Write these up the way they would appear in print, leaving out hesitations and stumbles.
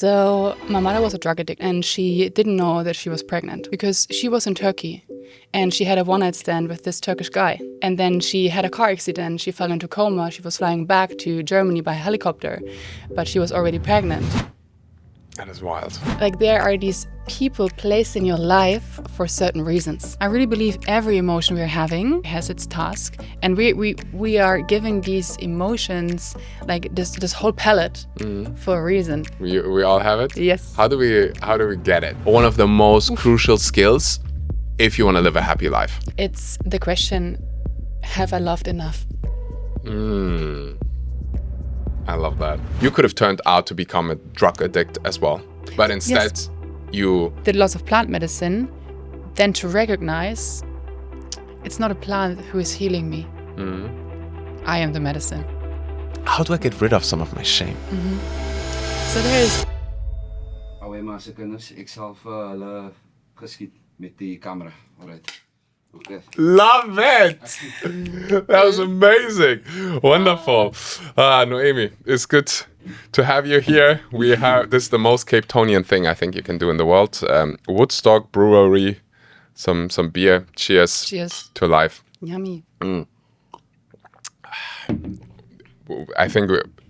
So my mother was a drug addict and she didn't know that she was pregnant because she was in Turkey and she had a one-night stand with this Turkish guy. And then she had a car accident. She fell into coma. She was flying back to Germany by helicopter, but she was already pregnant. That is wild. Like there are these people placed in your life for certain reasons. I really believe every emotion we're having has its task, and we are giving these emotions like this whole palette for a reason. We all have it? Yes. How do we get it? One of the most crucial skills if you want to live a happy life. It's the question, have I loved enough? I love that. You could have turned out to become a drug addict as well, but instead you did lots of plant medicine, then to recognize it's not a plant who is healing me. I am the medicine. How do I get rid of some of my shame? So there is. Ik zal hulle geskiet met die camera. Alright. Love it! That was amazing. Wonderful. Noemi, it's good to have you here. This is the most Cape Townian thing I think you can do in the world. Woodstock Brewery, some beer. Cheers. Cheers. To life. Yummy. I think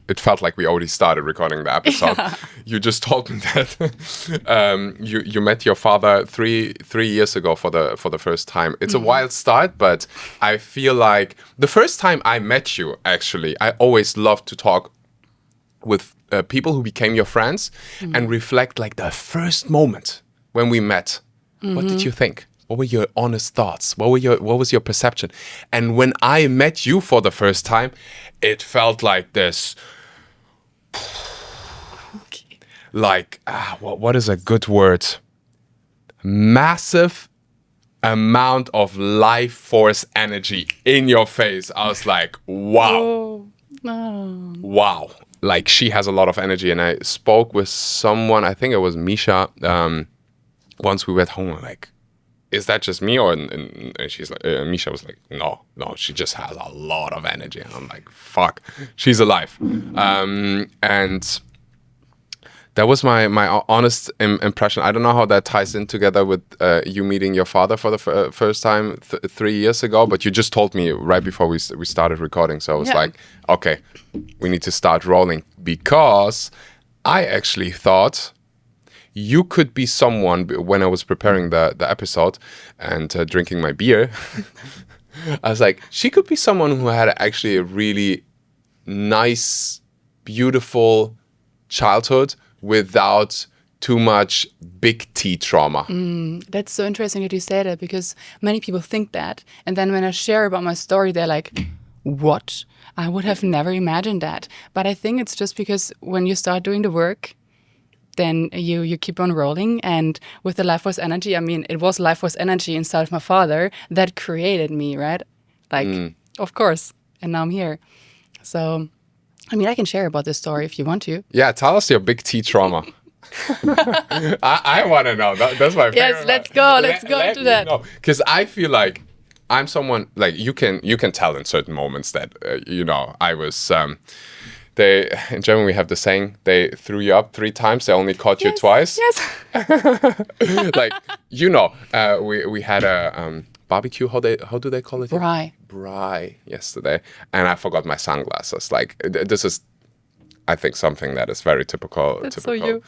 it felt like we already started recording the episode. Yeah. You just told me that you met your father three years ago for the first time. It's a wild start, but I feel like the first time I met you, actually, I always loved to talk with people who became your friends and reflect like the first moment when we met. What did you think? What were your honest thoughts? What was your perception? And when I met you for the first time, it felt like this. Like, what is a good word? Massive amount of life force energy in your face. I was like, wow. Wow. Like, she has a lot of energy. And I spoke with someone, I think it was Misha, once we went home, like, is that just me? And she's like, Misha was like, no, she just has a lot of energy. And I'm like, fuck, she's alive. And that was my honest impression. I don't know how that ties in together with you meeting your father for the first time 3 years ago, but you just told me right before we started recording. So I was like, okay, we need to start rolling, because I actually thought you could be someone, when I was preparing the episode and drinking my beer, I was like, she could be someone who had actually a really nice, beautiful childhood without too much big T trauma. That's so interesting that you say that, because many people think that. And then when I share about my story, they're like, what? I would have never imagined that. But I think it's just because when you start doing the work, then you keep on rolling. And with the life force energy, I mean, it was life force energy inside of my father that created me, right? Like, of course. And now I'm here. So, I mean, I can share about this story if you want to. Yeah, tell us your big T trauma. I want to know. That's my favorite. Yes, let's go into that. Because I feel like I'm someone, like, you can tell in certain moments that, I was... in German, we have the saying, they threw you up 3 times, they only caught you twice. Yes. Like, we had a barbecue, how do they call it? Braai yesterday. And I forgot my sunglasses. Like, this is, I think, something that is very typical. That's so you.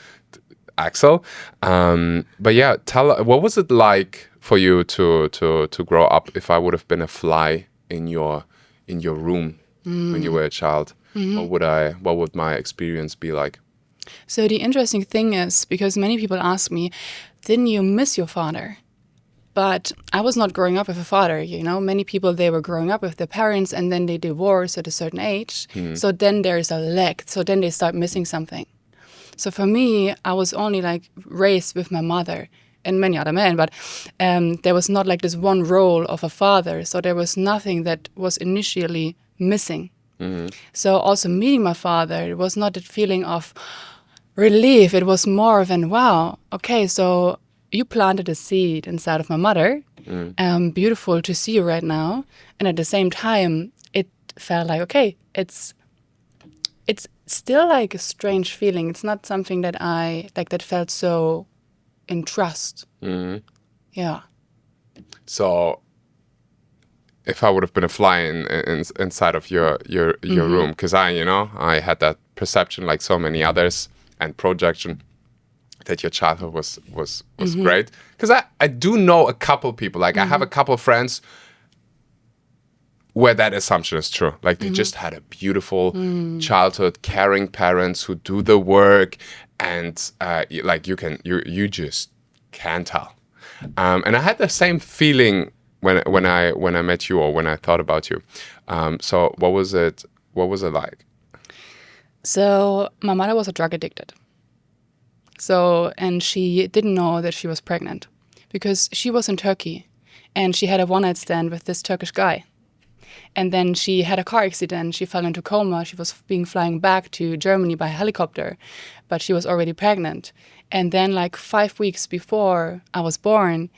Axel. But yeah, what was it like for you to grow up? If I would have been a fly in your room when you were a child, what would my experience be like? So the interesting thing is, because many people ask me, didn't you miss your father? But I was not growing up with a father, Many people, they were growing up with their parents and then they divorce at a certain age. So then there's a lack. So then they start missing something. So for me, I was only like raised with my mother and many other men, but there was not like this one role of a father. So there was nothing that was initially missing. So also meeting my father, it was not that feeling of relief. It was more of an, wow, okay, so you planted a seed inside of my mother. Beautiful to see you right now. And at the same time, it felt like, okay, it's still like a strange feeling. It's not something that I like that felt so in trust. Yeah. So if I would have been a fly inside of your room, because I had that perception like so many others and projection that your childhood was great. Because I do know a couple people, like I have a couple friends where that assumption is true. Like they just had a beautiful childhood, caring parents who do the work, and like you just can't tell. And I had the same feeling when I met you or when I thought about you. So what was it? What was it like? So my mother was a drug addicted. And she didn't know that she was pregnant because she was in Turkey and she had a one-night stand with this Turkish guy. And then she had a car accident. She fell into coma. She was flying back to Germany by helicopter, but she was already pregnant. And then like 5 weeks before I was born,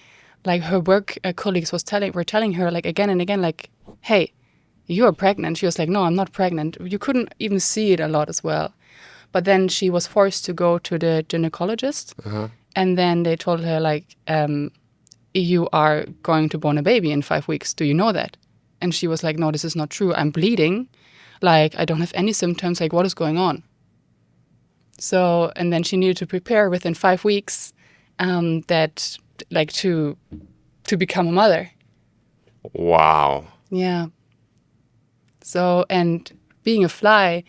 like her work colleagues were telling her like again and again, like, hey, you are pregnant. She was like, no, I'm not pregnant. You couldn't even see it a lot as well. But then she was forced to go to the gynecologist. And then they told her like, you are going to born a baby in 5 weeks. Do you know that? And she was like, no, this is not true. I'm bleeding. Like, I don't have any symptoms. Like, what is going on? So, and then she needed to prepare within 5 weeks that, like, to become a mother. Wow. Yeah. So, and being a fly,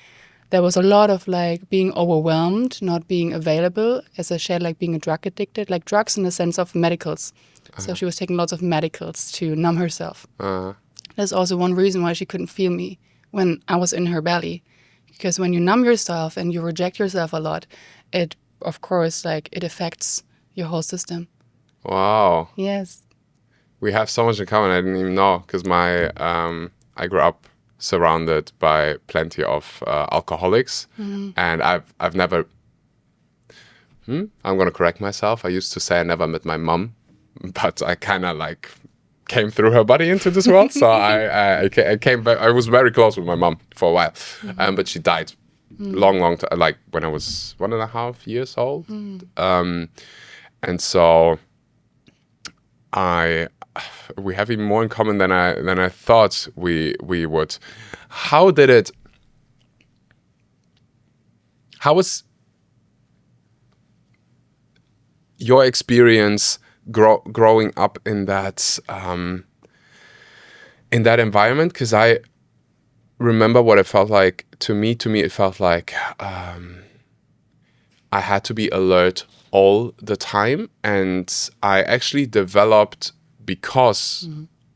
there was a lot of, like, being overwhelmed, not being available. As I shared, like, being a drug addicted, like drugs in the sense of medicals. So she was taking lots of medicals to numb herself. That's also one reason why she couldn't feel me when I was in her belly. Because when you numb yourself and you reject yourself a lot, it, of course, like, it affects your whole system. Wow. Yes. We have so much in common. I didn't even know because I grew up surrounded by plenty of alcoholics, and I've never. I'm gonna correct myself. I used to say I never met my mom, but I kind of like came through her body into this world. So I came back. I was very close with my mom for a while, but she died long time, like when I was 1.5 years old. And so we have even more in common than I thought we would. How was your experience growing up in that environment? Because I remember what it felt like to me. It felt like I had to be alert all the time, and I actually developed, because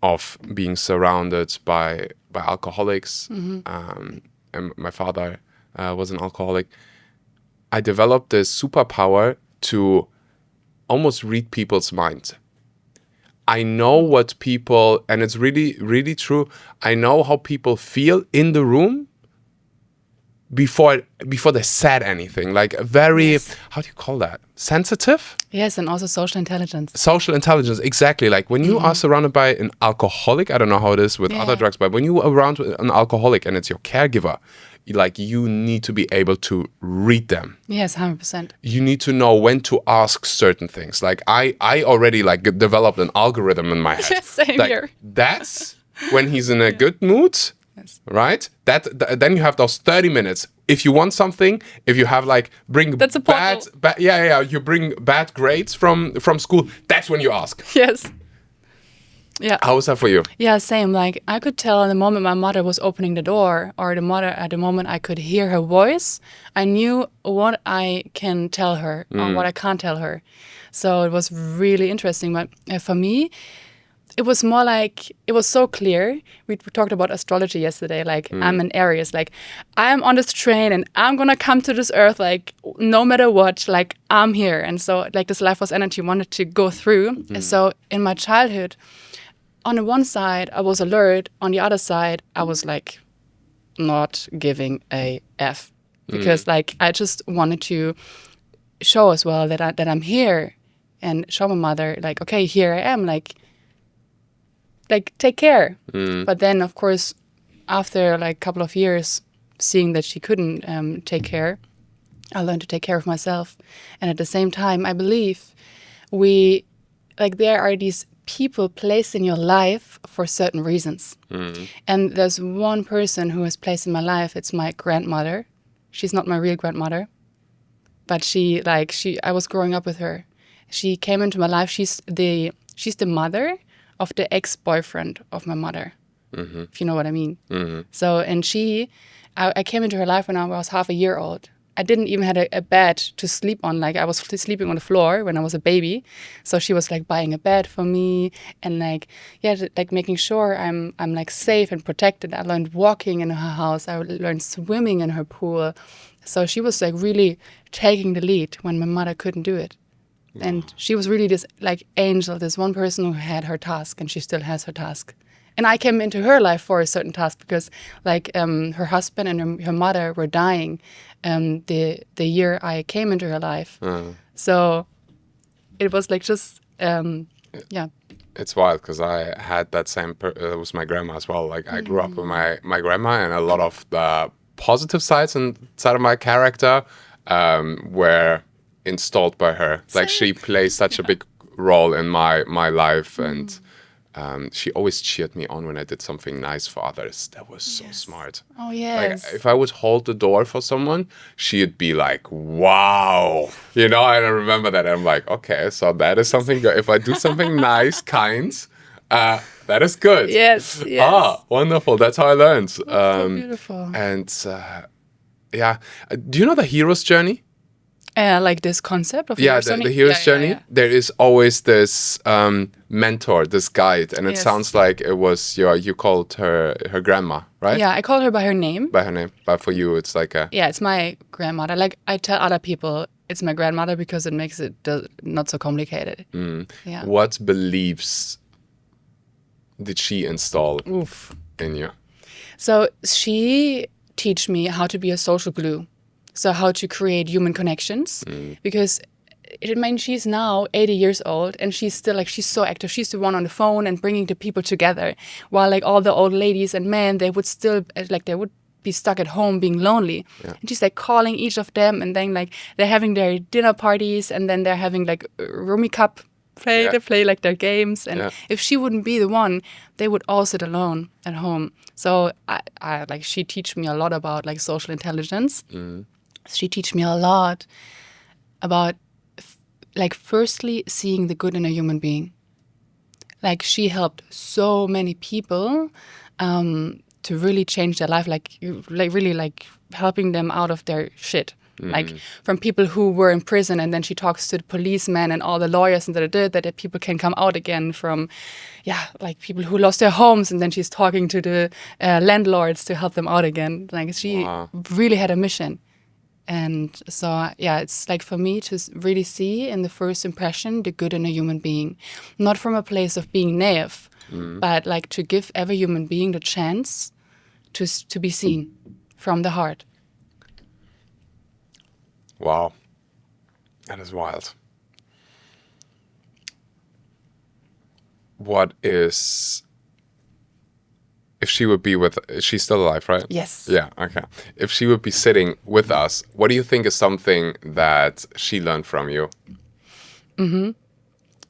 of being surrounded by alcoholics, and my father was an alcoholic. I developed this superpower to almost read people's minds. I know what people, and it's really, really true. I know how people feel in the room before they said anything. Like very, how do you call that? Sensitive? Yes, and also social intelligence. Social intelligence, exactly. Like when you are surrounded by an alcoholic, I don't know how it is with other drugs, but when you are around an alcoholic and it's your caregiver, like you need to be able to read them. Yes, 100%. You need to know when to ask certain things. Like I already like developed an algorithm in my head. Yes, same like, here. That's when he's in a good mood. Yes. Right? Then you have those 30 minutes. If you want something, if you have like bring that's a bad you bring bad grades from school, that's when you ask. Yes. Yeah. How was that for you? Yeah, same. Like I could tell the moment my mother was opening the door, or at the moment I could hear her voice, I knew what I can tell her or what I can't tell her. So it was really interesting. But for me, it was more like, it was so clear. We talked about astrology yesterday. Like I'm an Aries. Like I'm on this train and I'm gonna come to this earth. Like no matter what, like I'm here. And so like this life force energy wanted to go through. So in my childhood, on the one side, I was alert. On the other side, I was like not giving a F, because like I just wanted to show as well that I'm here, and show my mother like, okay, here I am, like take care. But then of course, after like a couple of years, seeing that she couldn't take care, I learned to take care of myself. And at the same time, I believe there are these people placed in your life for certain reasons. And there's one person who is placed in my life. It's my grandmother. She's not my real grandmother, but I was growing up with her. She came into my life. She's the mother of the ex-boyfriend of my mother, if you know what I mean. So, and I came into her life when I was half a year old. I didn't even have a bed to sleep on. Like, I was sleeping on the floor when I was a baby. So she was like buying a bed for me and making sure I'm like safe and protected. I learned walking in her house. I learned swimming in her pool. So she was like really taking the lead when my mother couldn't do it. And she was really this like angel, this one person who had her task, and she still has her task. And I came into her life for a certain task because her husband and her mother were dying the year I came into her life. So it was like just, yeah. It's wild because I had that same, it was my grandma as well. Like, I grew up with my grandma, and a lot of the positive sides inside of my character were installed by her. Like, she plays such a big role in my life, and she always cheered me on when I did something nice for others. That was so smart. Oh, yes. Like, if I would hold the door for someone, she'd be like, wow. You know, and I remember that. I'm like, okay, so that is something good. If I do something nice, kind, that is good. Yes. Wonderful. That's how I learned. So beautiful. And yeah. Do you know the hero's journey? Like this concept of hero's journey? The hero's journey. Yeah. There is always this mentor, this guide, and it sounds like it was you called her grandma, right? Yeah, I called her by her name. By her name, but for you, it's like a... Yeah, it's my grandmother. Like, I tell other people it's my grandmother because it makes it not so complicated. Yeah. What beliefs did she install in you? So she teach me how to be a social glue. So how to create human connections, because she's now 80 years old and she's still she's so active. She's the one on the phone and bringing the people together, while like all the old ladies and men, they would still they would be stuck at home being lonely. Yeah. And she's like calling each of them, and then like they're having their dinner parties, and then they're having like Rummy Cup play. They play like their games, and if she wouldn't be the one, they would all sit alone at home. So I like, she teach me a lot about like social intelligence. She teach me a lot about like firstly seeing the good in a human being. Like, she helped so many people to really change their life, like really like helping them out of their shit. Like, from people who were in prison, and then she talks to the policemen and all the lawyers and that people can come out again from, like people who lost their homes, and then she's talking to the landlords to help them out again. Like, she really had a mission. And so, it's like for me to really see in the first impression the good in a human being, not from a place of being naive, but like to give every human being the chance to be seen from the heart. Wow, that is wild. What is... If she would be she's still alive, right? Yes. Yeah, okay. If she would be sitting with us, what do you think is something that she learned from you?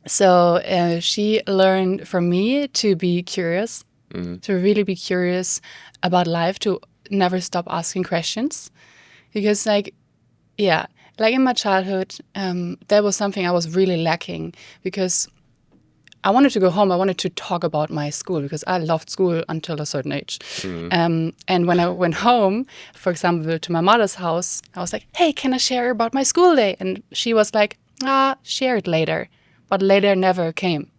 So she learned from me to be curious, to really be curious about life, to never stop asking questions. Because like in my childhood, that was something I was really lacking, because I wanted to go home. I wanted to talk about my school because I loved school until a certain age. And when I went home, for example, to my mother's house, I was like, hey, can I share about my school day? And she was like, share it later. But later never came.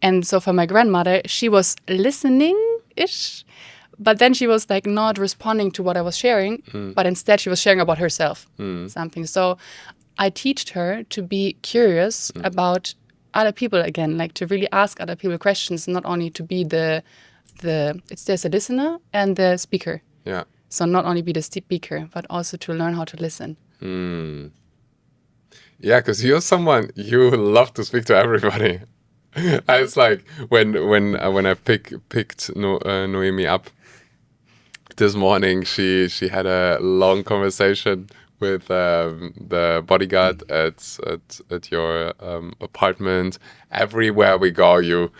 And so for my grandmother, she was listening-ish, but then she was like not responding to what I was sharing, but instead she was sharing about herself, something. So I taught her to be curious about other people again, like to really ask other people questions, not only to be there's a listener and the speaker. Yeah. So not only be the speaker, but also to learn how to listen. Yeah, because you're someone, you love to speak to everybody. It's like when I picked Noemi up, walk this morning, she had a long conversation with the bodyguard at your apartment. Everywhere we go, you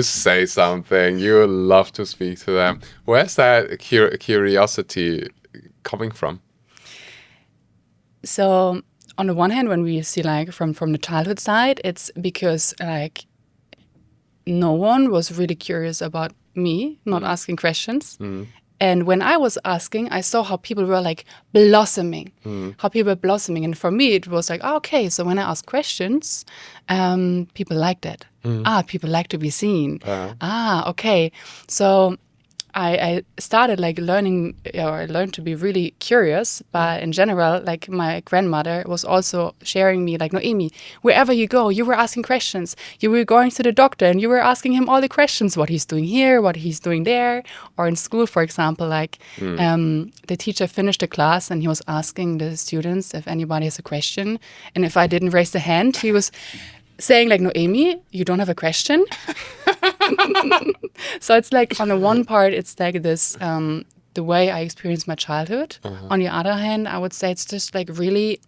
say something. You love to speak to them. Where's that curiosity coming from? So on the one hand, when we see like from the childhood side, it's because like no one was really curious about me, not asking questions. And when I was asking, I saw how people were like blossoming, And for me, it was like, oh, okay, so when I ask questions, people liked it. People like to be seen. Okay. So I started like learning, or I learned to be really curious. But in general, like my grandmother was also sharing me like, Noemi, wherever you go, you were asking questions. You were going to the doctor and you were asking him all the questions, what he's doing here, what he's doing there. Or in school, for example, like the teacher finished the class and he was asking the students if anybody has a question. And if I didn't raise the hand, he was saying like, Noemi, you don't have a question? So it's like on the one part, it's like this, the way I experienced my childhood. On the other hand, I would say it's just like really,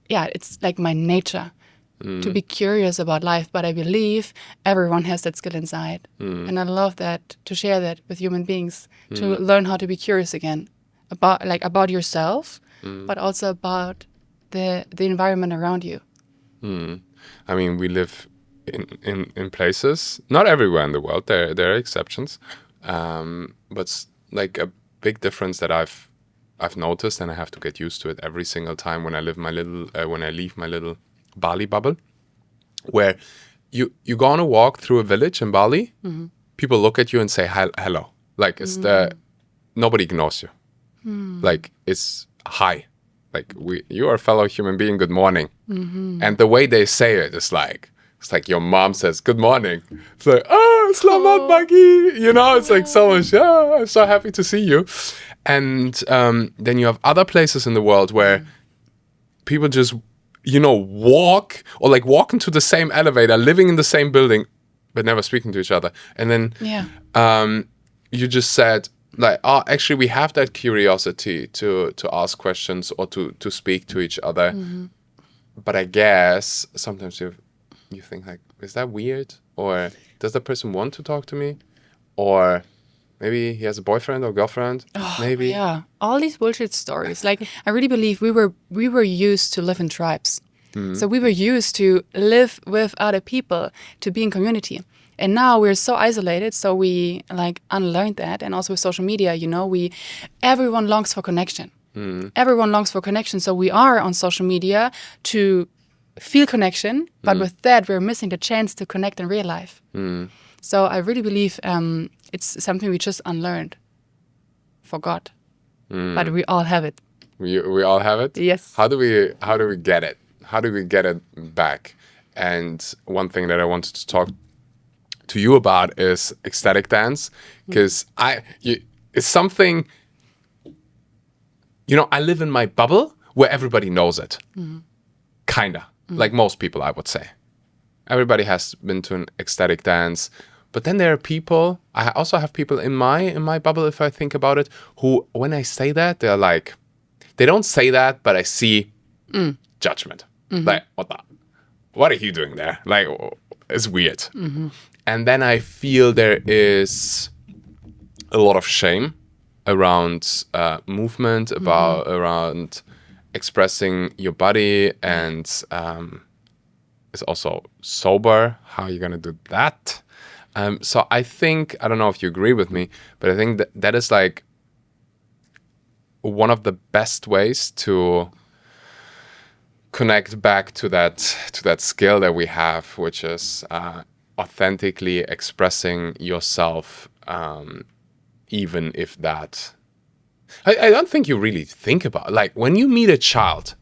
it's like my nature to be curious about life. But I believe everyone has that skill inside. And I love that, to share that with human beings, to learn how to be curious again about yourself, but also about the environment around you. I mean, we live in places, not everywhere in the world. There are exceptions, but like a big difference that I've noticed, and I have to get used to it every single time when I leave my little Bali bubble, where you go on a walk through a village in Bali, people look at you and say hello, like it's nobody ignores you, like it's hi. Like you are a fellow human being. Good morning, and the way they say it is like it's like your mom says good morning. It's like selamat pagi. It's like so much. I'm so happy to see you. And then you have other places in the world where people just walk into the same elevator, living in the same building, but never speaking to each other. And then you just said, like, actually we have that curiosity to ask questions or to speak to each other. But I guess sometimes you think like, is that weird? Or does the person want to talk to me? Or maybe he has a boyfriend or girlfriend? Maybe. Yeah, all these bullshit stories. Like, I really believe we were used to live in tribes. So we were used to live with other people, to be in community. And now we're so isolated, so we like unlearned that. And also with social media, everyone longs for connection. Everyone longs for connection. So we are on social media to feel connection, but with that, we're missing the chance to connect in real life. So I really believe it's something we just unlearned, forgot, but we all have it. We all have it? Yes. How do we get it? How do we get it back? And one thing that I wanted to talk to you about is ecstatic dance, because it's something, I live in my bubble where everybody knows it. Kinda. Like most people, I would say. Everybody has been to an ecstatic dance. But then there are people, I also have people in my bubble, if I think about it, who, when I say that, they're like, they don't say that, but I see judgment. Like, what are you doing there? Like, it's weird. And then I feel there is a lot of shame around movement, around expressing your body, and it's also sober. How are you going to do that? So I think, I don't know if you agree with me, but I think that is like one of the best ways to connect back to that skill that we have, which is authentically expressing yourself, even if that... I don't think you really think about, like, when you meet a child,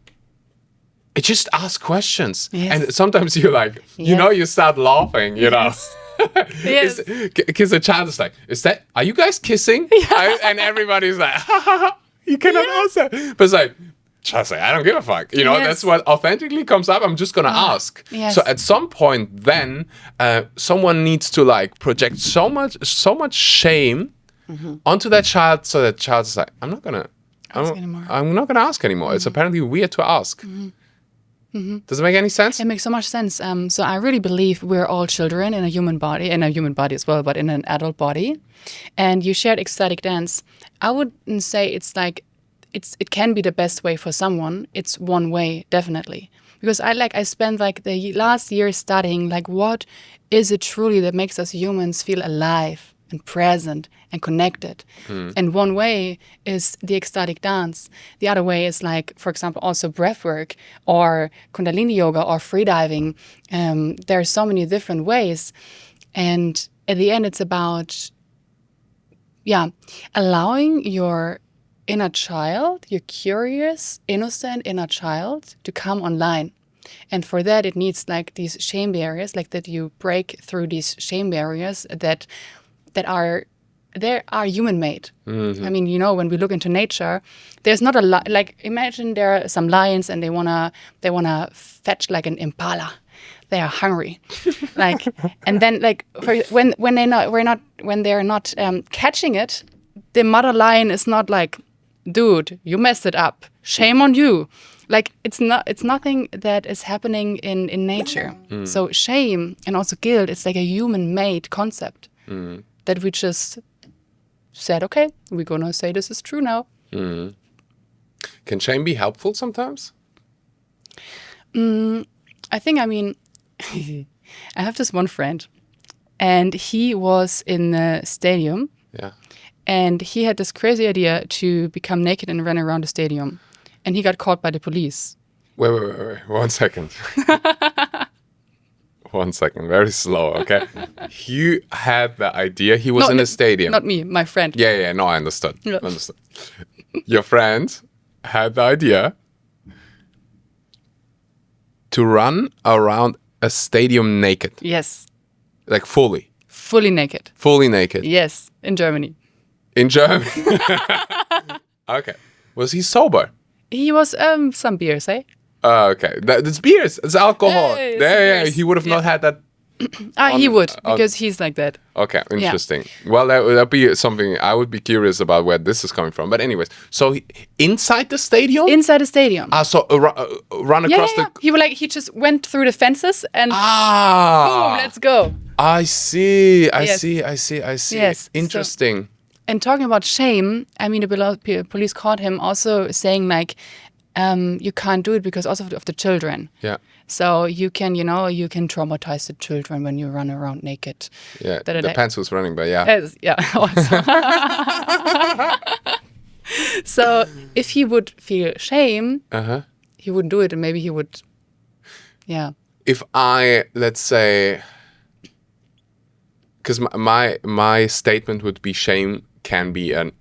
it just asks questions. Yes. And sometimes you're like, you start laughing, Yes. Yes. Because the child is like, are you guys kissing? Yeah. And everybody's like, you cannot answer. But it's like, just say, I don't give a fuck. That's what authentically comes up. I'm just going to ask. Yes. So at some point then, someone needs to like project so much shame onto that child, so that child is like, I'm not gonna ask anymore. It's apparently weird to ask. Does it make any sense? It makes so much sense. So I really believe we're all children in a human body as well, but in an adult body. And you shared ecstatic dance. I wouldn't say it's like it can be the best way for someone. It's one way, definitely. Because I spent like the last year studying like what is it truly that makes us humans feel alive and present and connected. And one way is the ecstatic dance. The other way is like, for example, also breath work or Kundalini yoga or freediving. There are so many different ways. And at the end, it's about, allowing your inner child, your curious, innocent inner child to come online. And for that, it needs like these shame barriers, like that you break through these shame barriers that are human made. I mean, when we look into nature, there's not a lot. Like imagine there are some lions and they wanna fetch like an impala. They are hungry, like, and then like when they're not catching it, the mother lion is not like, dude, you messed it up. Shame on you. Like it's nothing that is happening in nature. So shame and also guilt, it's like a human-made concept that we just said, okay, we're gonna say this is true now. Can shame be helpful sometimes? I think, I have this one friend, and he was in the stadium. Yeah. And he had this crazy idea to become naked and run around the stadium. And he got caught by the police. Wait. 1 second. 1 second. Very slow, okay? He had the idea. He was in the stadium. Not me, my friend. Yeah. No, I understood. Yeah. Understood. Your friend had the idea to run around a stadium naked. Yes. Like fully. Fully naked. Fully naked. Yes, in Germany. In Germany. Okay. Was he sober? He was some beers, eh? Okay. That's beers. It's alcohol. Hey, it's Yeah. beers. He would have not had that. He would, because he's like that. Okay, interesting. Well, that'd be something I would be curious about where this is coming from. But anyways, so inside the stadium? Inside the stadium. So run across the... He just went through the fences and boom, let's go. I see. Yes. Yes. Interesting. And talking about shame, the police caught him also saying like, you can't do it because also of the children. Yeah. So you can traumatize the children when you run around naked. Yeah, depends who's running, but yeah. Also. So if he would feel shame, he wouldn't do it, and maybe he would, If I, let's say, because my statement would be shame can be a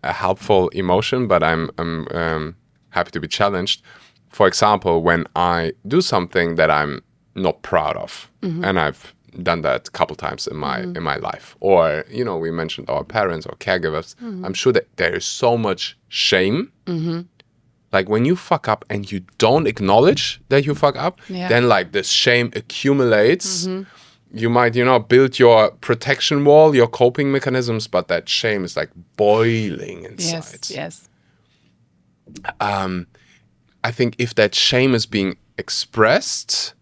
helpful emotion, but I'm happy to be challenged. For example, when I do something that I'm not proud of, and I've done that a couple times in my life, or we mentioned our parents or caregivers, I'm sure that there is so much shame. Like when you fuck up and you don't acknowledge that you fuck up, then like this shame accumulates. You might, build your protection wall, your coping mechanisms, but that shame is like boiling inside. Yes. I think if that shame is being expressed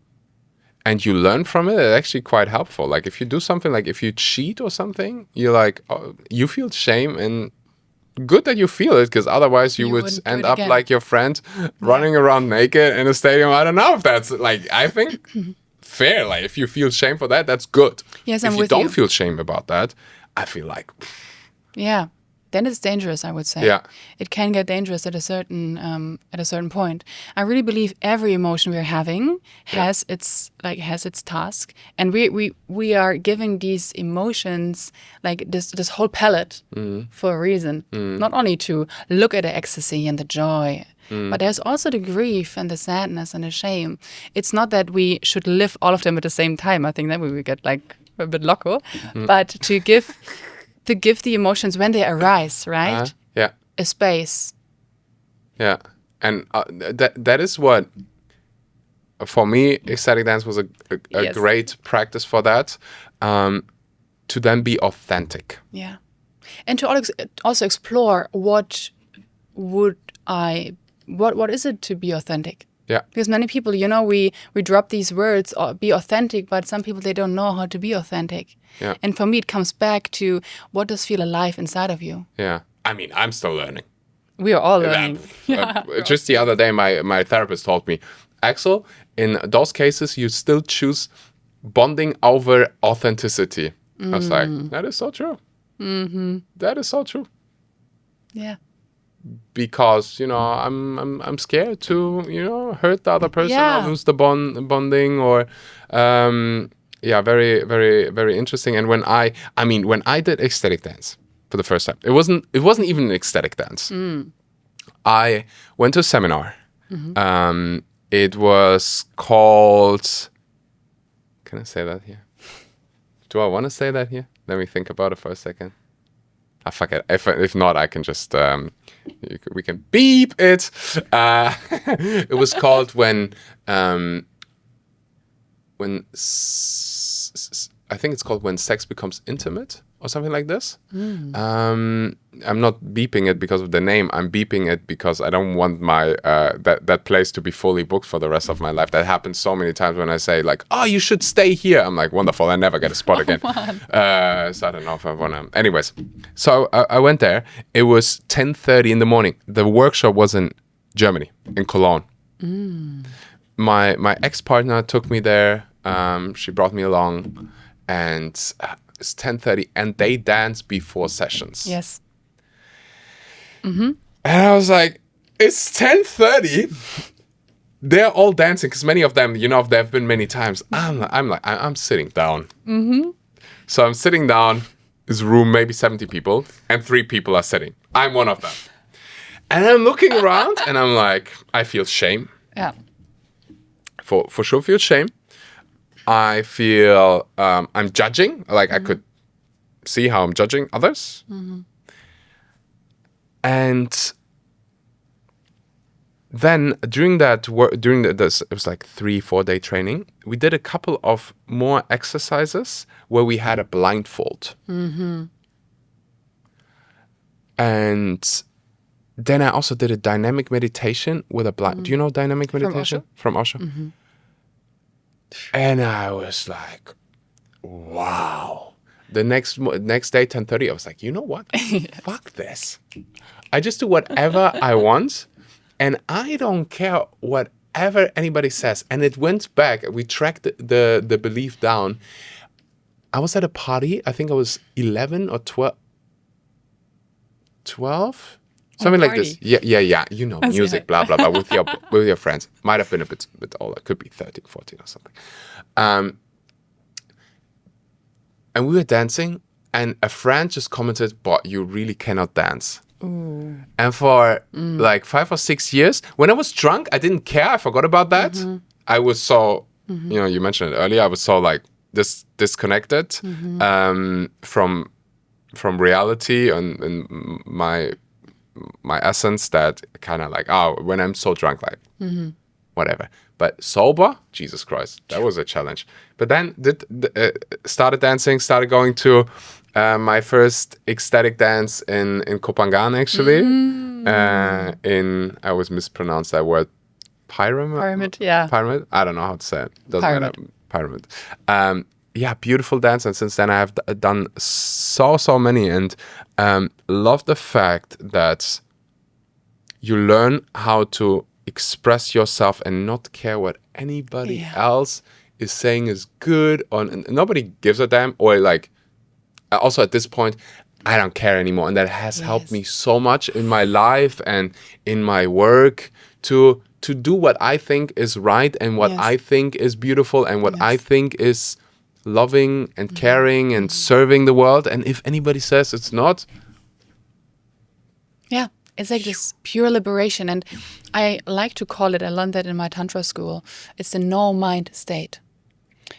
and you learn from it, it's actually quite helpful. Like if you do something, like if you cheat or something, you're like, you feel shame, and good that you feel it, because otherwise you would end up like your friend running around naked in a stadium. I don't know if that's like, I think fair. Like if you feel shame for that, that's good. Yes, if you don't feel shame about that, I feel like... Yeah. Then it's dangerous, I would say. Yeah. It can get dangerous at a certain point. I really believe every emotion we're having has its task, and we are giving these emotions like this whole palette for a reason. Not only to look at the ecstasy and the joy, but there's also the grief and the sadness and the shame. It's not that we should live all of them at the same time. I think that we would get like a bit loco, but to give the emotions when they arise, right? A space. Yeah. And that is what, for me, ecstatic dance was a great practice for that, to then be authentic. Yeah. And to also explore what is it to be authentic? Yeah. Because many people, we drop these words, or be authentic, but some people, they don't know how to be authentic. Yeah. And for me, it comes back to what does feel alive inside of you. Yeah. I mean, I'm still learning. We are all learning. Just the other day, my therapist told me, Axel, in those cases, you still choose bonding over authenticity. I was like, that is so true. Mm-hmm. That is so true. Yeah. Because I'm scared to hurt the other person Yeah. or lose the bonding or very, very, very interesting. And when I did ecstatic dance for the first time, it wasn't even an ecstatic dance. I went to a seminar. It was called, can I say that here? Do I want to say that here? Let me think about it for a second. Fuck it. If not, I can just we can beep it. It was called when I think it's called When Sex Becomes Intimate or something like this. I'm not beeping it because of the name. I'm beeping it because I don't want my that place to be fully booked for the rest of my life. That happens so many times when I say like, "Oh, you should stay here." I'm like, "Wonderful! I never get a spot again." So I don't know if I want to. Anyways, so I went there. It was 10:30 in the morning. The workshop was in Germany, in Cologne. My ex-partner took me there. She brought me along, and it's 10:30, and they dance before sessions. Yes. And I was like, it's 10:30. They're all dancing because many of them, there have been many times. I'm sitting down. So I'm sitting down. This room, maybe 70 people, and 3 people are sitting. I'm one of them. And I'm looking around, and I'm like, I feel shame. Yeah. For sure, feel shame. I feel I'm judging. Like I could see how I'm judging others. And then during that work, it was like 3-4 day training. We did a couple of more exercises where we had a blindfold. And then I also did a dynamic meditation with a blind. Do you know dynamic meditation from Osho? And I was like, wow. The next day, 10:30, I was like, you know what? Fuck this. I just do whatever I want, and I don't care whatever anybody says. And it went back. We tracked the belief down. I was at a party. I think I was 11 or 12. Something like this. Yeah. You know, music, blah, blah, blah, with your friends. Might have been a bit older. Could be 13, 14 or something. And we were dancing, and a friend just commented, but you really cannot dance. Ooh. And for like 5 or 6 years, when I was drunk, I didn't care. I forgot about that. I was so, you mentioned it earlier, I was so like disconnected from reality and my essence that kind of like, when I'm so drunk, like, whatever. But sober, Jesus Christ, that was a challenge. But then started dancing, started going to my first ecstatic dance in Kopangan, actually. I always mispronounce that word. Pyramid, yeah. Pyramid? I don't know how to say it. Doesn't matter. Pyramid. Beautiful dance. And since then I have done so many, and love the fact that you learn how to express yourself and not care what anybody else is saying is good and nobody gives a damn, or like also at this point I don't care anymore, and that has helped me so much in my life and in my work to do what I think is right and what I think is beautiful and what I think is loving and caring and serving the world. And if anybody says it's not, it's like this pure liberation. And I like to call it, I learned that in my Tantra school, it's the no mind state.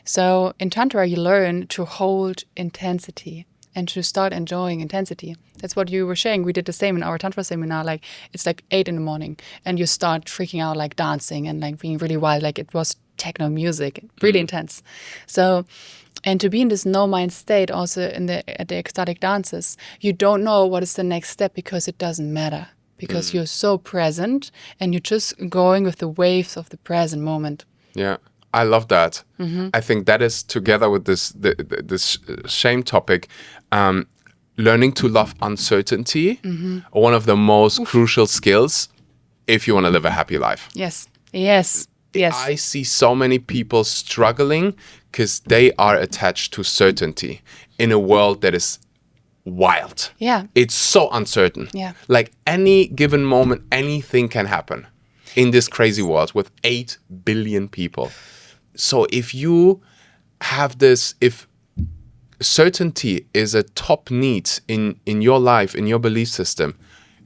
So in Tantra, you learn to hold intensity and to start enjoying intensity. That's what you were sharing. We did the same in our Tantra seminar. Like, it's like 8 in the morning and you start freaking out, like dancing and like being really wild. Like it was techno music, really intense. So And to be in this no mind state, also at the ecstatic dances, you don't know what is the next step because it doesn't matter. Because you're so present and you're just going with the waves of the present moment. Yeah, I love that. I think that is together with this shame topic, learning to love uncertainty, one of the most crucial skills if you want to live a happy life. Yes. Yes. Yes. I see so many people struggling because they are attached to certainty in a world that is wild. Yeah. It's so uncertain. Yeah. Like any given moment, anything can happen in this crazy world with 8 billion people. So if you have this, if certainty is a top need in your life, in your belief system,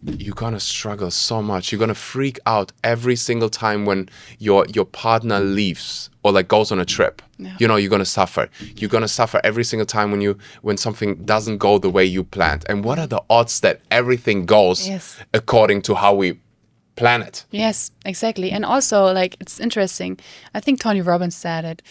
you're gonna struggle so much. You're gonna freak out every single time when your partner leaves or like goes on a trip. Yeah. You know, you're gonna suffer. You're gonna suffer every single time when something doesn't go the way you planned. And what are the odds that everything goes according to how we plan it? Yes, exactly. And also, like, it's interesting. I think Tony Robbins said it,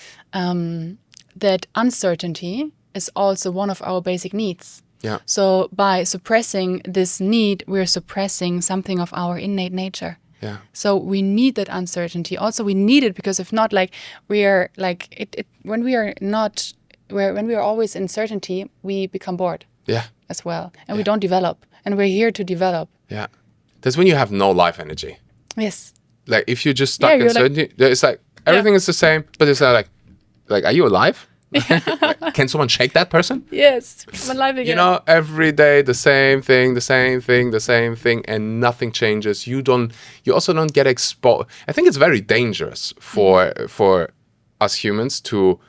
that uncertainty is also one of our basic needs. Yeah. So by suppressing this need, we're suppressing something of our innate nature. Yeah. So we need that uncertainty. Also, we need it because if not, like, we are like it when we are not when we are always in certainty, we become bored. Yeah. As well, and we don't develop. And we're here to develop. Yeah. That's when you have no life energy. Yes. Like if you're just stuck in certainty, it's like everything is the same, but it's like are you alive? Like, can someone shake that person? Yes, I'm alive again. You know, every day the same thing, and nothing changes. You also don't get exposed. I think it's very dangerous for us humans to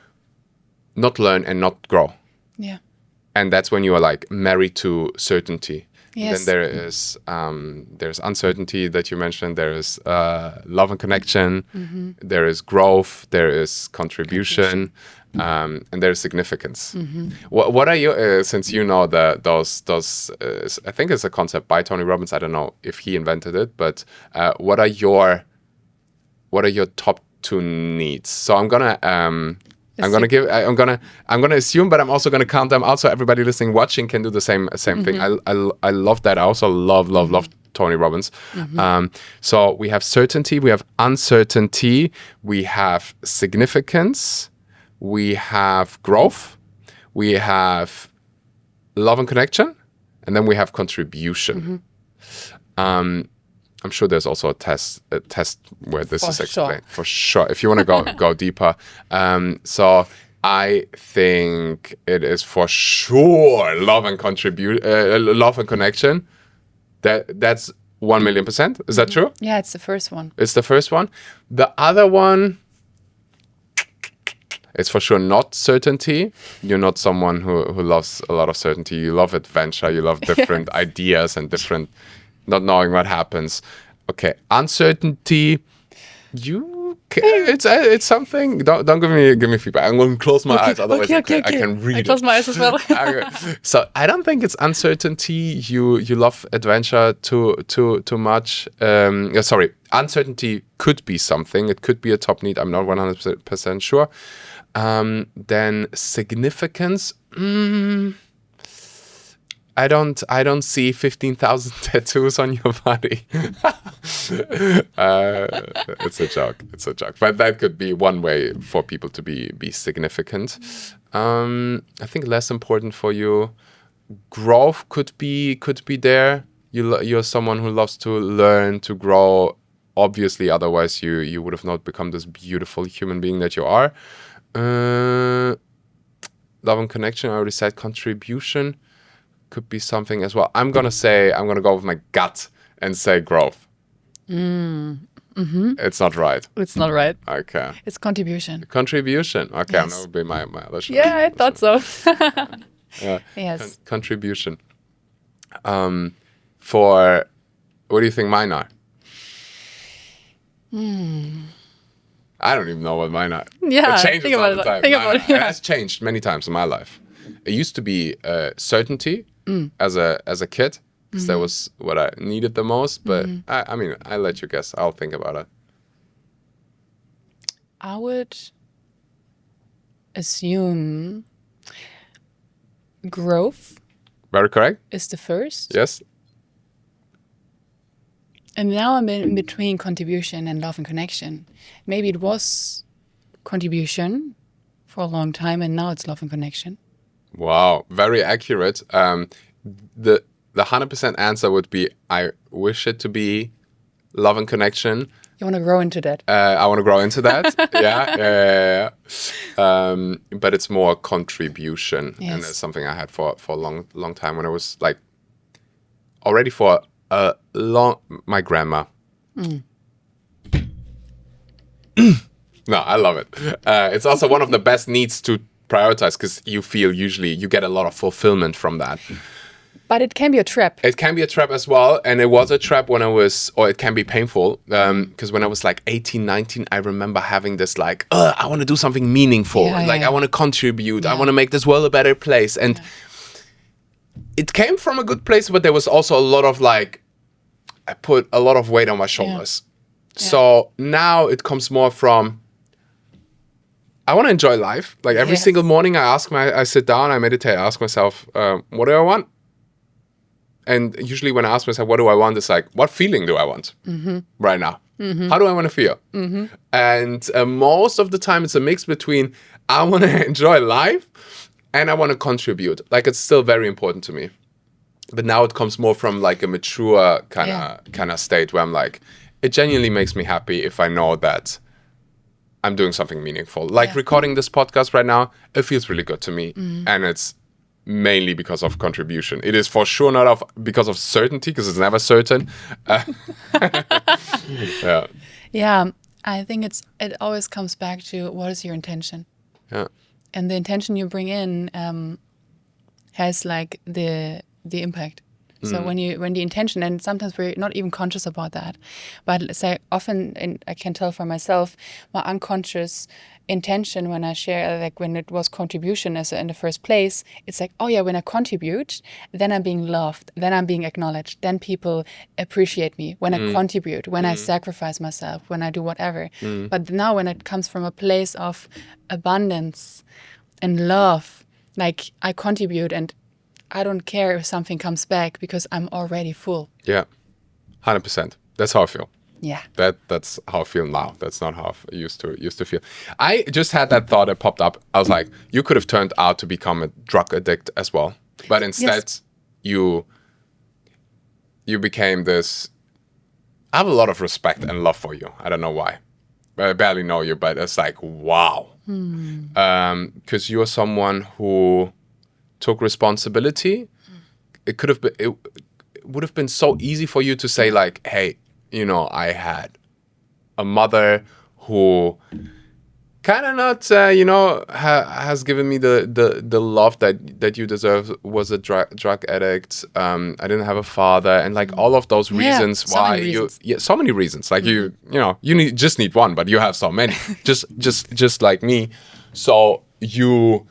not learn and not grow. Yeah. And that's when you are like married to certainty. Yes. Then there's uncertainty that you mentioned. There is love and connection. There is growth. There is contribution. And there's significance. What are you? Since you know those I think it's a concept by Tony Robbins. I don't know if he invented it, but what are your top 2 needs? So I'm gonna assume, but I'm also gonna count them out so everybody listening, watching can do the same thing. I love that. I also love Tony Robbins. So we have certainty, we have uncertainty, we have significance, we have growth, we have love and connection, and then we have contribution. I'm sure there's also a test where this is explained. For sure. If you want to go deeper. So I think it is for sure love and connection. That's 1,000,000%. Is that true? Yeah, it's the first one. It's the first one. The other one, it's for sure not certainty. You're not someone who loves a lot of certainty. You love adventure. You love different ideas and different, not knowing what happens. Okay, uncertainty. It's something. Don't give me feedback. I'm going to close my eyes. Otherwise, I can read. I close my eyes as well. So I don't think it's uncertainty. You love adventure too much. Sorry, uncertainty could be something. It could be a top need. I'm not 100% sure. Then significance. I don't see 15,000 tattoos on your body. It's a joke. But that could be one way for people to be significant. I think less important for you. Growth could be there. You're someone who loves to learn, to grow. Obviously, otherwise you would have not become this beautiful human being that you are. Love and connection. I already said contribution. Could be something as well. I'm gonna go with my gut and say growth. It's not right. It's not right. Okay. It's contribution. Contribution. Okay, Yes. I'm gonna be my other choice. Yeah, I thought so. Yeah. Yes. Contribution. For what do you think mine are? I don't even know what mine are. Yeah, It changes think all about the it. time. Think about it, It yeah. has changed many times in my life. It used to be certainty as a kid, because that was what I needed the most. But I mean, I let you guess. I'll think about it. I would assume Growth Very correct. is the first. Yes. And now I'm in between contribution and love and connection. Maybe it was contribution for a long time, and now it's love and connection. Wow, very accurate. The 100% answer would be, I wish it to be love and connection. You want to grow into that? I want to grow into that. Yeah. But it's more contribution, Yes. and it's something I had for a long time when I was like already for a long. My grandma. No, I love it. It's also one of the best needs to prioritize because you feel usually you get a lot of fulfillment from that. But it can be a trap. It can be a trap as well. And it was a trap when I was, or it can be painful. Because when I was like 18, 19, I remember having this like, I want to do something meaningful. I want to contribute. I want to make this world a better place. And it came from a good place, but there was also a lot of like, I put a lot of weight on my shoulders. So now it comes more from, I want to enjoy life. Like every single morning I sit down, I meditate, I ask myself, what do I want? And usually when I ask myself, what do I want? It's like, what feeling do I want right now? How do I want to feel? And most of the time it's a mix between I want to enjoy life and I want to contribute. Like it's still very important to me. But now it comes more from like a mature kind of state where I'm like, it genuinely makes me happy if I know that I'm doing something meaningful. Like recording this podcast right now, it feels really good to me. And it's mainly because of contribution. It is for sure not because of certainty, because it's never certain. Yeah, I think it always comes back to what is your intention. Yeah. And the intention you bring in has like the impact. So when the intention, and sometimes we're not even conscious about that, but say often, and I can tell for myself, my unconscious intention when I share, like when it was contribution as in the first place, it's like, oh yeah, when I contribute, then I'm being loved, then I'm being acknowledged, then people appreciate me when I contribute, when I sacrifice myself, when I do whatever. But now when it comes from a place of abundance and love, like I contribute and I don't care if something comes back because I'm already full. Yeah, 100%. That's how I feel. Yeah. That's how I feel now. That's not how I used to feel. I just had that thought that popped up. I was like, you could have turned out to become a drug addict as well, but instead you became this. I have a lot of respect and love for you. I don't know why. I barely know you, but it's like wow, because you're someone who took responsibility. It could have been. It would have been so easy for you to say like, hey. I had a mother who kind of not, has given me the love that you deserve, was a drug addict. I didn't have a father, and like all of those reasons so many reasons. Like you just need one, but you have so many, just like me. So you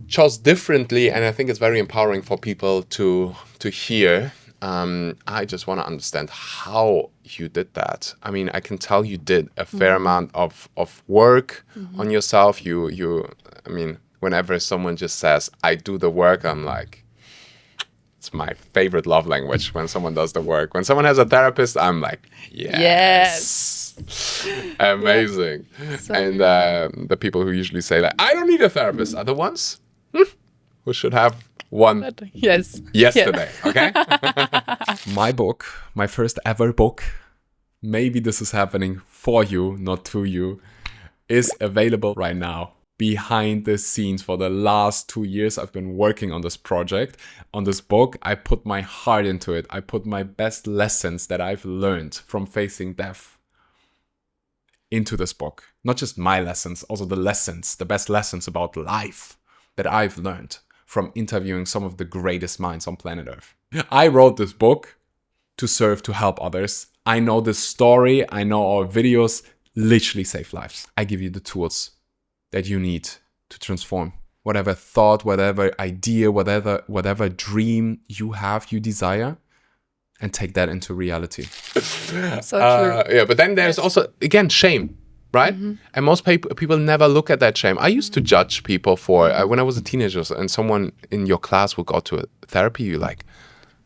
chose differently, and I think it's very empowering for people to hear. I just want to understand how you did that. I mean, I can tell you did a fair amount of work on yourself. I mean, whenever someone just says, I do the work, I'm like, it's my favorite love language when someone does the work. When someone has a therapist, I'm like, yes. Amazing. So and the people who usually say like, I don't need a therapist are the ones who should have one yesterday, okay? My book, my first ever book, maybe this is happening for you, not to you, is available right now. Behind the scenes for the last 2 years, I've been working on this project, on this book. I put my heart into it. I put my best lessons that I've learned from facing death into this book. Not just my lessons, also the best lessons about life that I've learned from interviewing some of the greatest minds on planet Earth. I wrote this book to help others. I know this story, I know our videos literally save lives. I give you the tools that you need to transform whatever thought, whatever idea, whatever dream you have, you desire, and take that into reality. So true. But then there's also, again, shame. right? And most people never look at that shame. I used to judge people for when I was a teenager, and someone in your class would go to a therapy. You're like,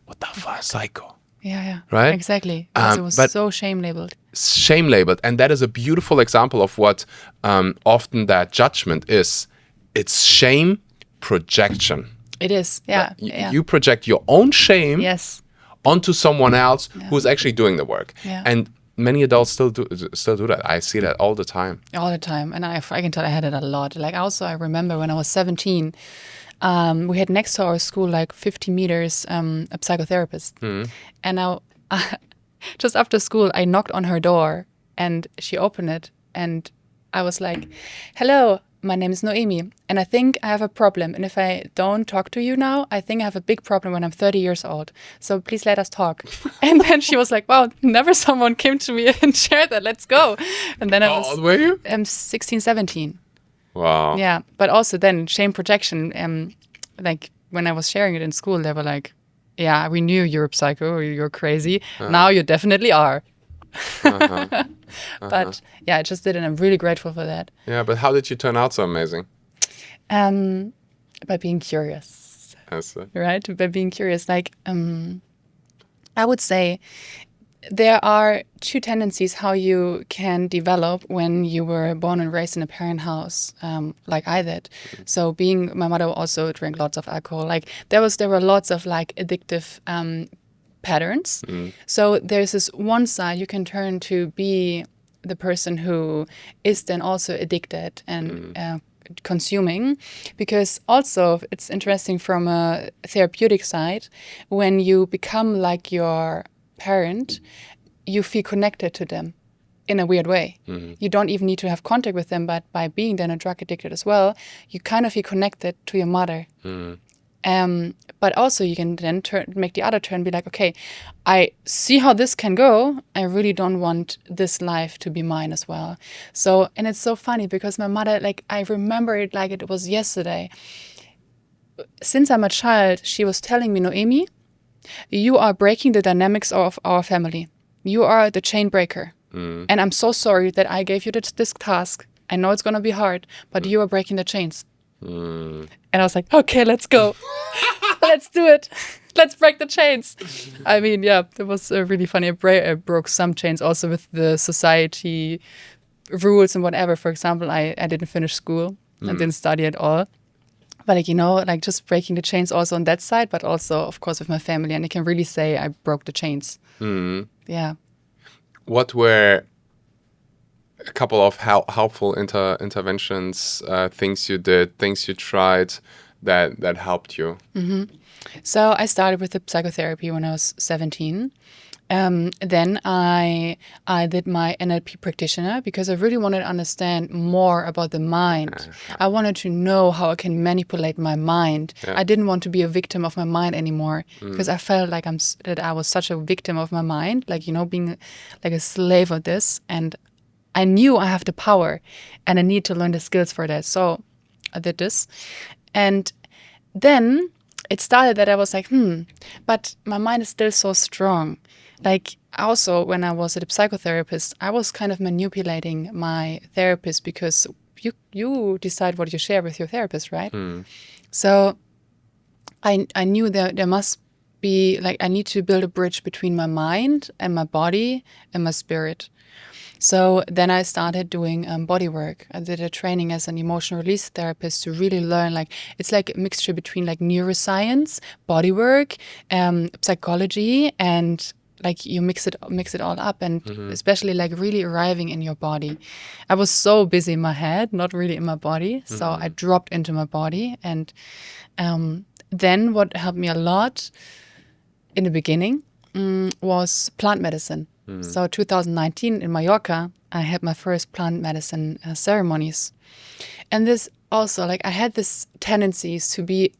what the fuck, psycho? Yeah. Right? Exactly. Because it was but- so shame labeled. Shame labeled, and that is a beautiful example of what often that judgment is. It's shame projection. It is. Yeah. You project your own shame Yes. onto someone else who's actually doing the work. Yeah. And many adults still do that. I see that all the time. All the time. And I can tell I had it a lot. Like also, I remember when I was 17, we had next to our school, like 50 meters, a psychotherapist. And now, just after school, I knocked on her door and she opened it. And I was like, hello, my name is Noemi. And I think I have a problem. And if I don't talk to you now, I think I have a big problem when I'm 30 years old. So please let us talk. And then she was like, wow, never someone came to me and shared that. Let's go. And then How old were you? 16, 17. Wow. Yeah, but also then shame projection. Like when I was sharing it in school, they were like, "Yeah, we knew you're a psycho, or you're crazy. Now you definitely are." But yeah, I just did, and I'm really grateful for that. Yeah, but how did you turn out so amazing? By being curious, Yes. right? By being curious, like I would say there are two tendencies how you can develop when you were born and raised in a parent house, like I did. So my mother also drank lots of alcohol. Like there were lots of like addictive patterns. So there's this one side you can turn to be the person who is then also addicted and consuming, because also it's interesting from a therapeutic side, when you become like your parent, you feel connected to them in a weird way. You don't even need to have contact with them, but by being then a drug addicted as well, you kind of feel connected to your mother. But also you can then make the other turn, be like, okay, I see how this can go. I really don't want this life to be mine as well. So, and it's so funny because my mother, like, I remember it like it was yesterday. Since I'm a child, she was telling me, Noemi, you are breaking the dynamics of our family. You are the chain breaker. And I'm so sorry that I gave you this task. I know it's going to be hard, but you are breaking the chains. And I was like, okay, let's go. Let's do it. Let's break the chains. I mean, yeah, it was really funny. I broke some chains also with the society rules and whatever. For example, I didn't finish school. I didn't study at all. But like, like just breaking the chains also on that side, but also, of course, with my family. And I can really say I broke the chains. Yeah. What were a couple of helpful interventions, things you did, things you tried that helped you? So I started with the psychotherapy when I was 17. Then I did my NLP practitioner because I really wanted to understand more about the mind. I wanted to know how I can manipulate my mind. I didn't want to be a victim of my mind anymore because I felt like that I was such a victim of my mind, like, being like a slave of this. And I knew I have the power and I need to learn the skills for that. So I did this. And then it started that I was like, but my mind is still so strong. Like also when I was a psychotherapist, I was kind of manipulating my therapist because you decide what you share with your therapist, right? So I knew that there must be, like, I need to build a bridge between my mind and my body and my spirit. So then I started doing body work. I did a training as an emotional release therapist to really learn, like, it's like a mixture between like neuroscience, body work, psychology, and like you mix it all up, and especially like really arriving in your body. I was so busy in my head, not really in my body. So I dropped into my body. And then what helped me a lot in the beginning was plant medicine. So 2019 in Mallorca, I had my first plant medicine ceremonies. And this also, like, I had this tendencies to be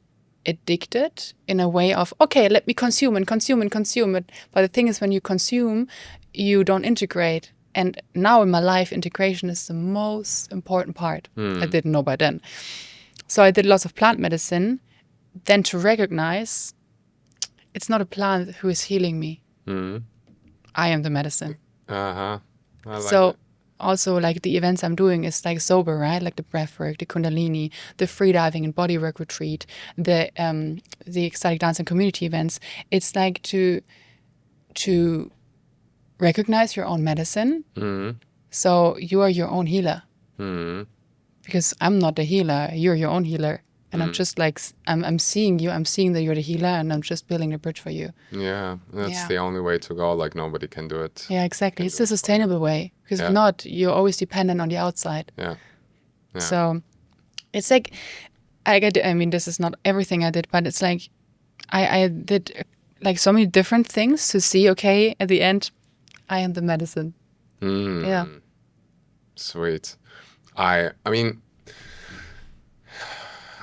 addicted in a way of, okay, let me consume and consume and consume it. But the thing is, when you consume, you don't integrate. And now in my life, integration is the most important part. I didn't know by then. So I did lots of plant medicine. Then to recognize, it's not a plant who is healing me. I am the medicine. I like So it. also like the events I'm doing is like sober, right? Like the breath work, the Kundalini, the free diving and body work retreat, the ecstatic dance and community events. It's like to recognize your own medicine. So you are your own healer. Because I'm not the healer, you're your own healer. And I'm just like, I'm seeing you, I'm seeing that you're the healer, and I'm just building a bridge for you. Yeah, that's the only way to go. Like, nobody can do it. Yeah, exactly. It's the sustainable way. Because if not, you're always dependent on the outside. Yeah. So it's like, I mean, this is not everything I did, but it's like, I did like so many different things to see, okay, at the end, I am the medicine. Yeah. Sweet. I mean,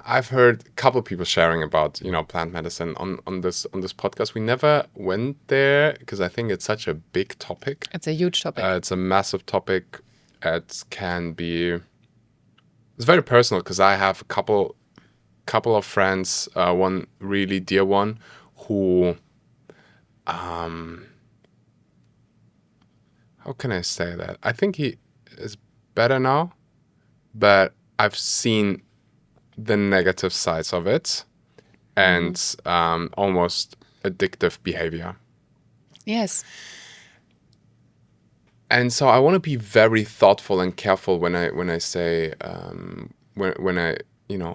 I've heard a couple of people sharing about, plant medicine on this podcast. We never went there because I think it's such a big topic. It's a huge topic. It's a massive topic. It's very personal because I have a couple of friends, one really dear one who, how can I say that? I think he is better now, but I've seen the negative sides of it and almost addictive behavior. Yes. And so I want to be very thoughtful and careful when I say when I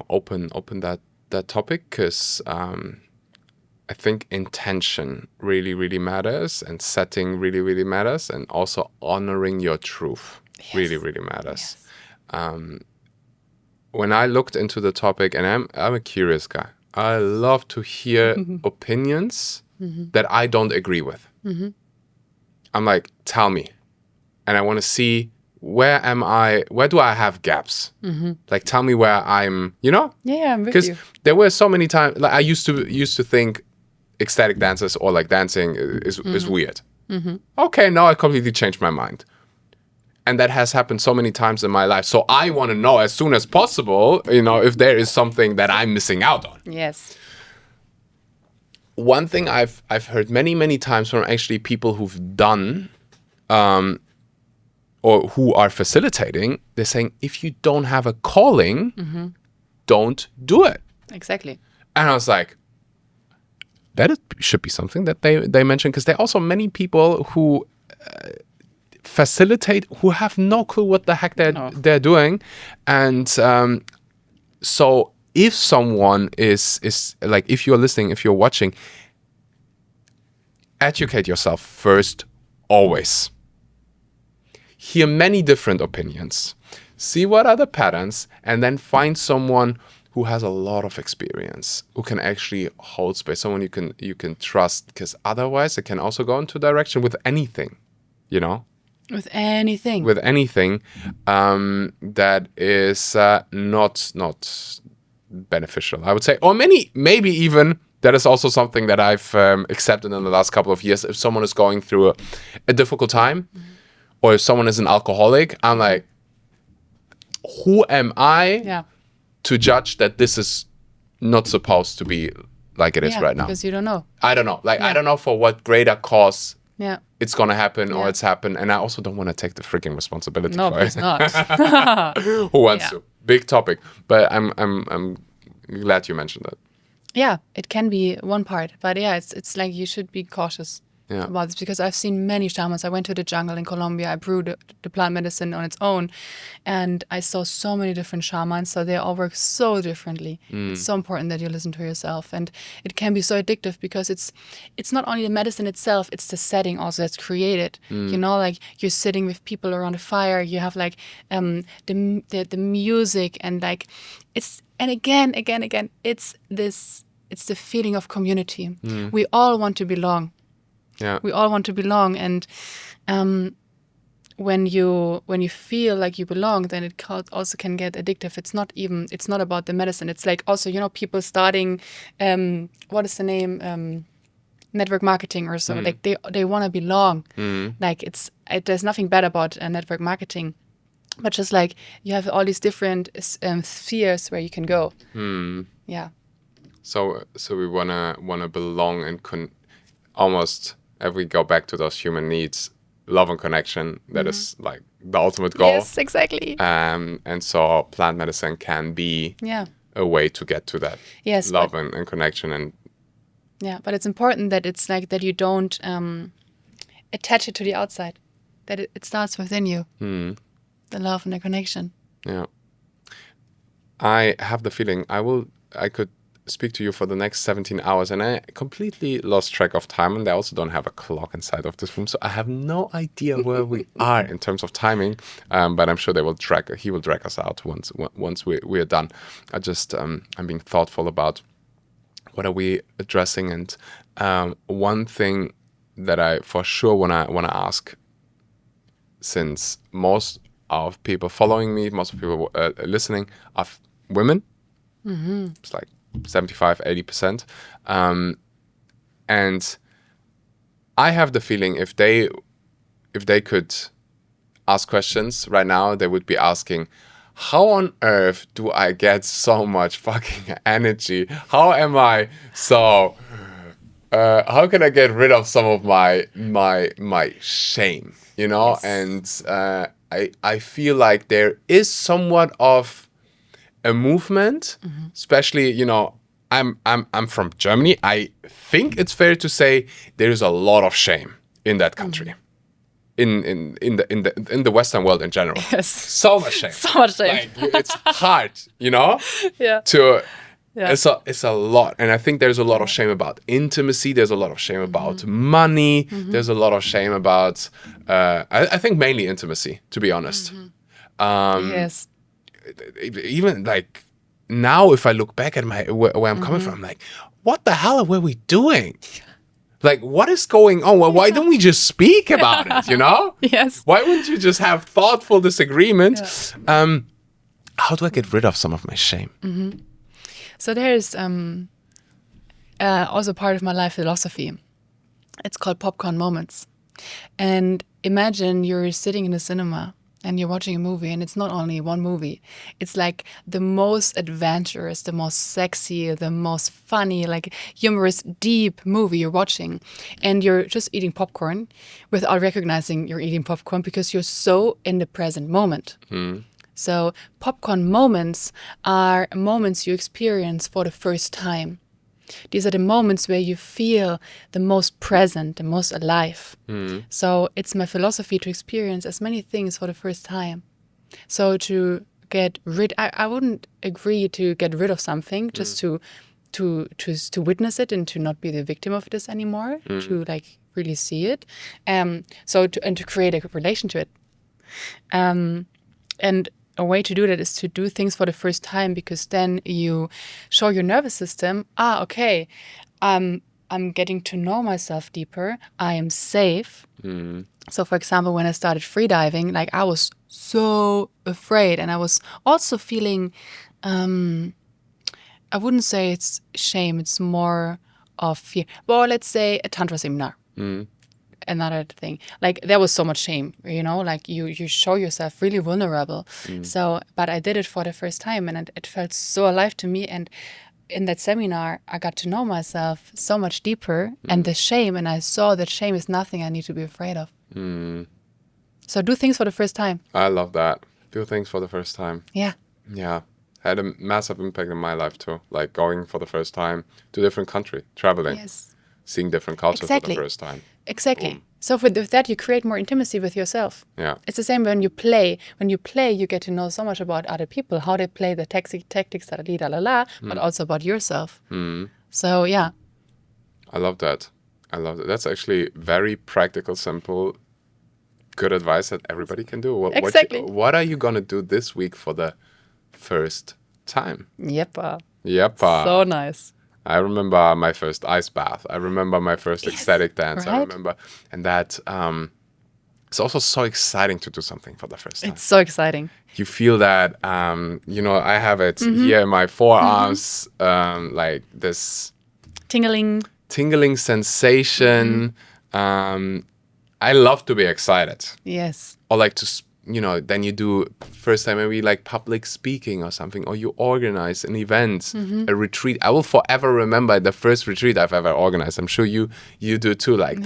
open that topic, because I think intention really, really matters, and setting really, really matters, and also honoring your truth really, really matters. Yes. When I looked into the topic, and I'm a curious guy, I love to hear opinions that I don't agree with. I'm like, tell me. And I want to see where do I have gaps? Like, tell me where I'm, Yeah, I'm with you. Because there were so many times, like I used to think ecstatic dances or like dancing is weird. Okay, now I completely changed my mind. And that has happened so many times in my life. So I want to know as soon as possible, if there is something that I'm missing out on. Yes. One thing I've heard many, many times from actually people who've done or who are facilitating, they're saying, if you don't have a calling, don't do it. Exactly. And I was like, should be something that they mention, because there are also many people who facilitate who have no clue what the heck they're doing. And so if someone is like, if you're listening, if you're watching, educate yourself first, always. Hear many different opinions. See what are the patterns, and then find someone who has a lot of experience, who can actually hold space, someone you can trust, because otherwise it can also go into direction with anything, With anything. With anything that is not beneficial, I would say. Or maybe even that is also something that I've accepted in the last couple of years. If someone is going through a difficult time, or if someone is an alcoholic, I'm like, who am I to judge that this is not supposed to be like it is right now? Because you don't know. I don't know. Like, I don't know for what greater cause it's going to happen or it's happened. And I also don't want to take the freaking responsibility for it. No, please not. Who wants to? Big topic. But I'm glad you mentioned that. Yeah, it can be one part. But it's like you should be cautious about this, because I've seen many shamans. I went to the jungle in Colombia. I brewed the plant medicine on its own, and I saw so many different shamans. So they all work so differently. It's so important that you listen to yourself, and it can be so addictive because it's not only the medicine itself; it's the setting also that's created. Like you're sitting with people around a fire. You have like the music, and like again, it's the feeling of community. We all want to belong. Yeah. We all want to belong, and when you feel like you belong, then it also can get addictive. It's not about the medicine. It's like also people starting what is the name, network marketing or so. Like they want to belong. Like there's nothing bad about network marketing, but just like you have all these different spheres where you can go. Yeah. So we wanna belong and almost. If we go back to those human needs, love and connection. That is like the ultimate goal. Yes, exactly. And so plant medicine can be a way to get to that love and connection. And but it's important that it's like that you don't attach it to the outside, that it starts within you, the love and the connection. Yeah. I have the feeling I could speak to you for the next 17 hours, and I completely lost track of time, and I also don't have a clock inside of this room, so I have no idea where we are in terms of timing, but I'm sure he will drag us out once we're done. I'm being thoughtful about what are we addressing, and one thing that I for sure wanna ask, since most of people following me, most of people listening are women. It's like 75-80%, and I have the feeling if they could ask questions right now, they would be asking, how on earth do I get so much fucking energy? How am I so how can I get rid of some of my shame, Yes. And I feel like there is somewhat of a movement, especially, I'm from Germany. I think it's fair to say there is a lot of shame in that country, in the Western world in general. Yes. So much shame. So much shame. Like, it's hard, Yeah. It's a lot, and I think there's a lot of shame about intimacy. There's a lot of shame about money. There's a lot of shame about, I think mainly intimacy, to be honest. Yes. Even like now, if I look back at where I'm coming from, I'm like, what the hell were we doing? Like, what is going on? Well, why don't we just speak about it, Yes. Why wouldn't you just have thoughtful disagreement? How do I get rid of some of my shame? So there's also part of my life philosophy. It's called popcorn moments. And imagine you're sitting in a cinema and you're watching a movie, and it's not only one movie. It's like the most adventurous, the most sexy, the most funny, like humorous, deep movie you're watching. And you're just eating popcorn without recognizing you're eating popcorn because you're so in the present moment. So popcorn moments are moments you experience for the first time. These are the moments where you feel the most present, the most alive. So it's my philosophy to experience as many things for the first time. So to get rid, I wouldn't agree to get rid of something, just to witness it and to not be the victim of this anymore, to like really see it. To create a relation to it. And a way to do that is to do things for the first time, because then you show your nervous system, okay, I'm getting to know myself deeper. I am safe. So, for example, when I started freediving, like I was so afraid, and I was also feeling, I wouldn't say it's shame. It's more of fear. Well, let's say a tantra seminar. Another thing, like there was so much shame, like you show yourself really vulnerable. So, but I did it for the first time, and it felt so alive to me. And in that seminar, I got to know myself so much deeper, and the shame, and I saw that shame is nothing I need to be afraid of. So do things for the first time. I love that. Do things for the first time. Yeah. Had a massive impact in my life too. Like going for the first time to a different country, traveling. Yes. Seeing different cultures for the first time. Exactly. Boom. So with that, you create more intimacy with yourself. Yeah. It's the same when you play. When you play, you get to know so much about other people, how they play the tactics, but also about yourself. So, yeah. I love that. That's actually very practical, simple, good advice that everybody can do. Exactly. What are you going to do this week for the first time? Yep. Yep. So nice. I remember my first ice bath. I remember my first ecstatic dance. Right? I remember. And that it's also so exciting to do something for the first time. It's so exciting. You feel that, I have it here in my forearms, like this tingling sensation. I love to be excited. Yes. Or like to then you do first time maybe like public speaking or something, or you organize an event, a retreat. I will forever remember the first retreat I've ever organized. I'm sure you do too. Like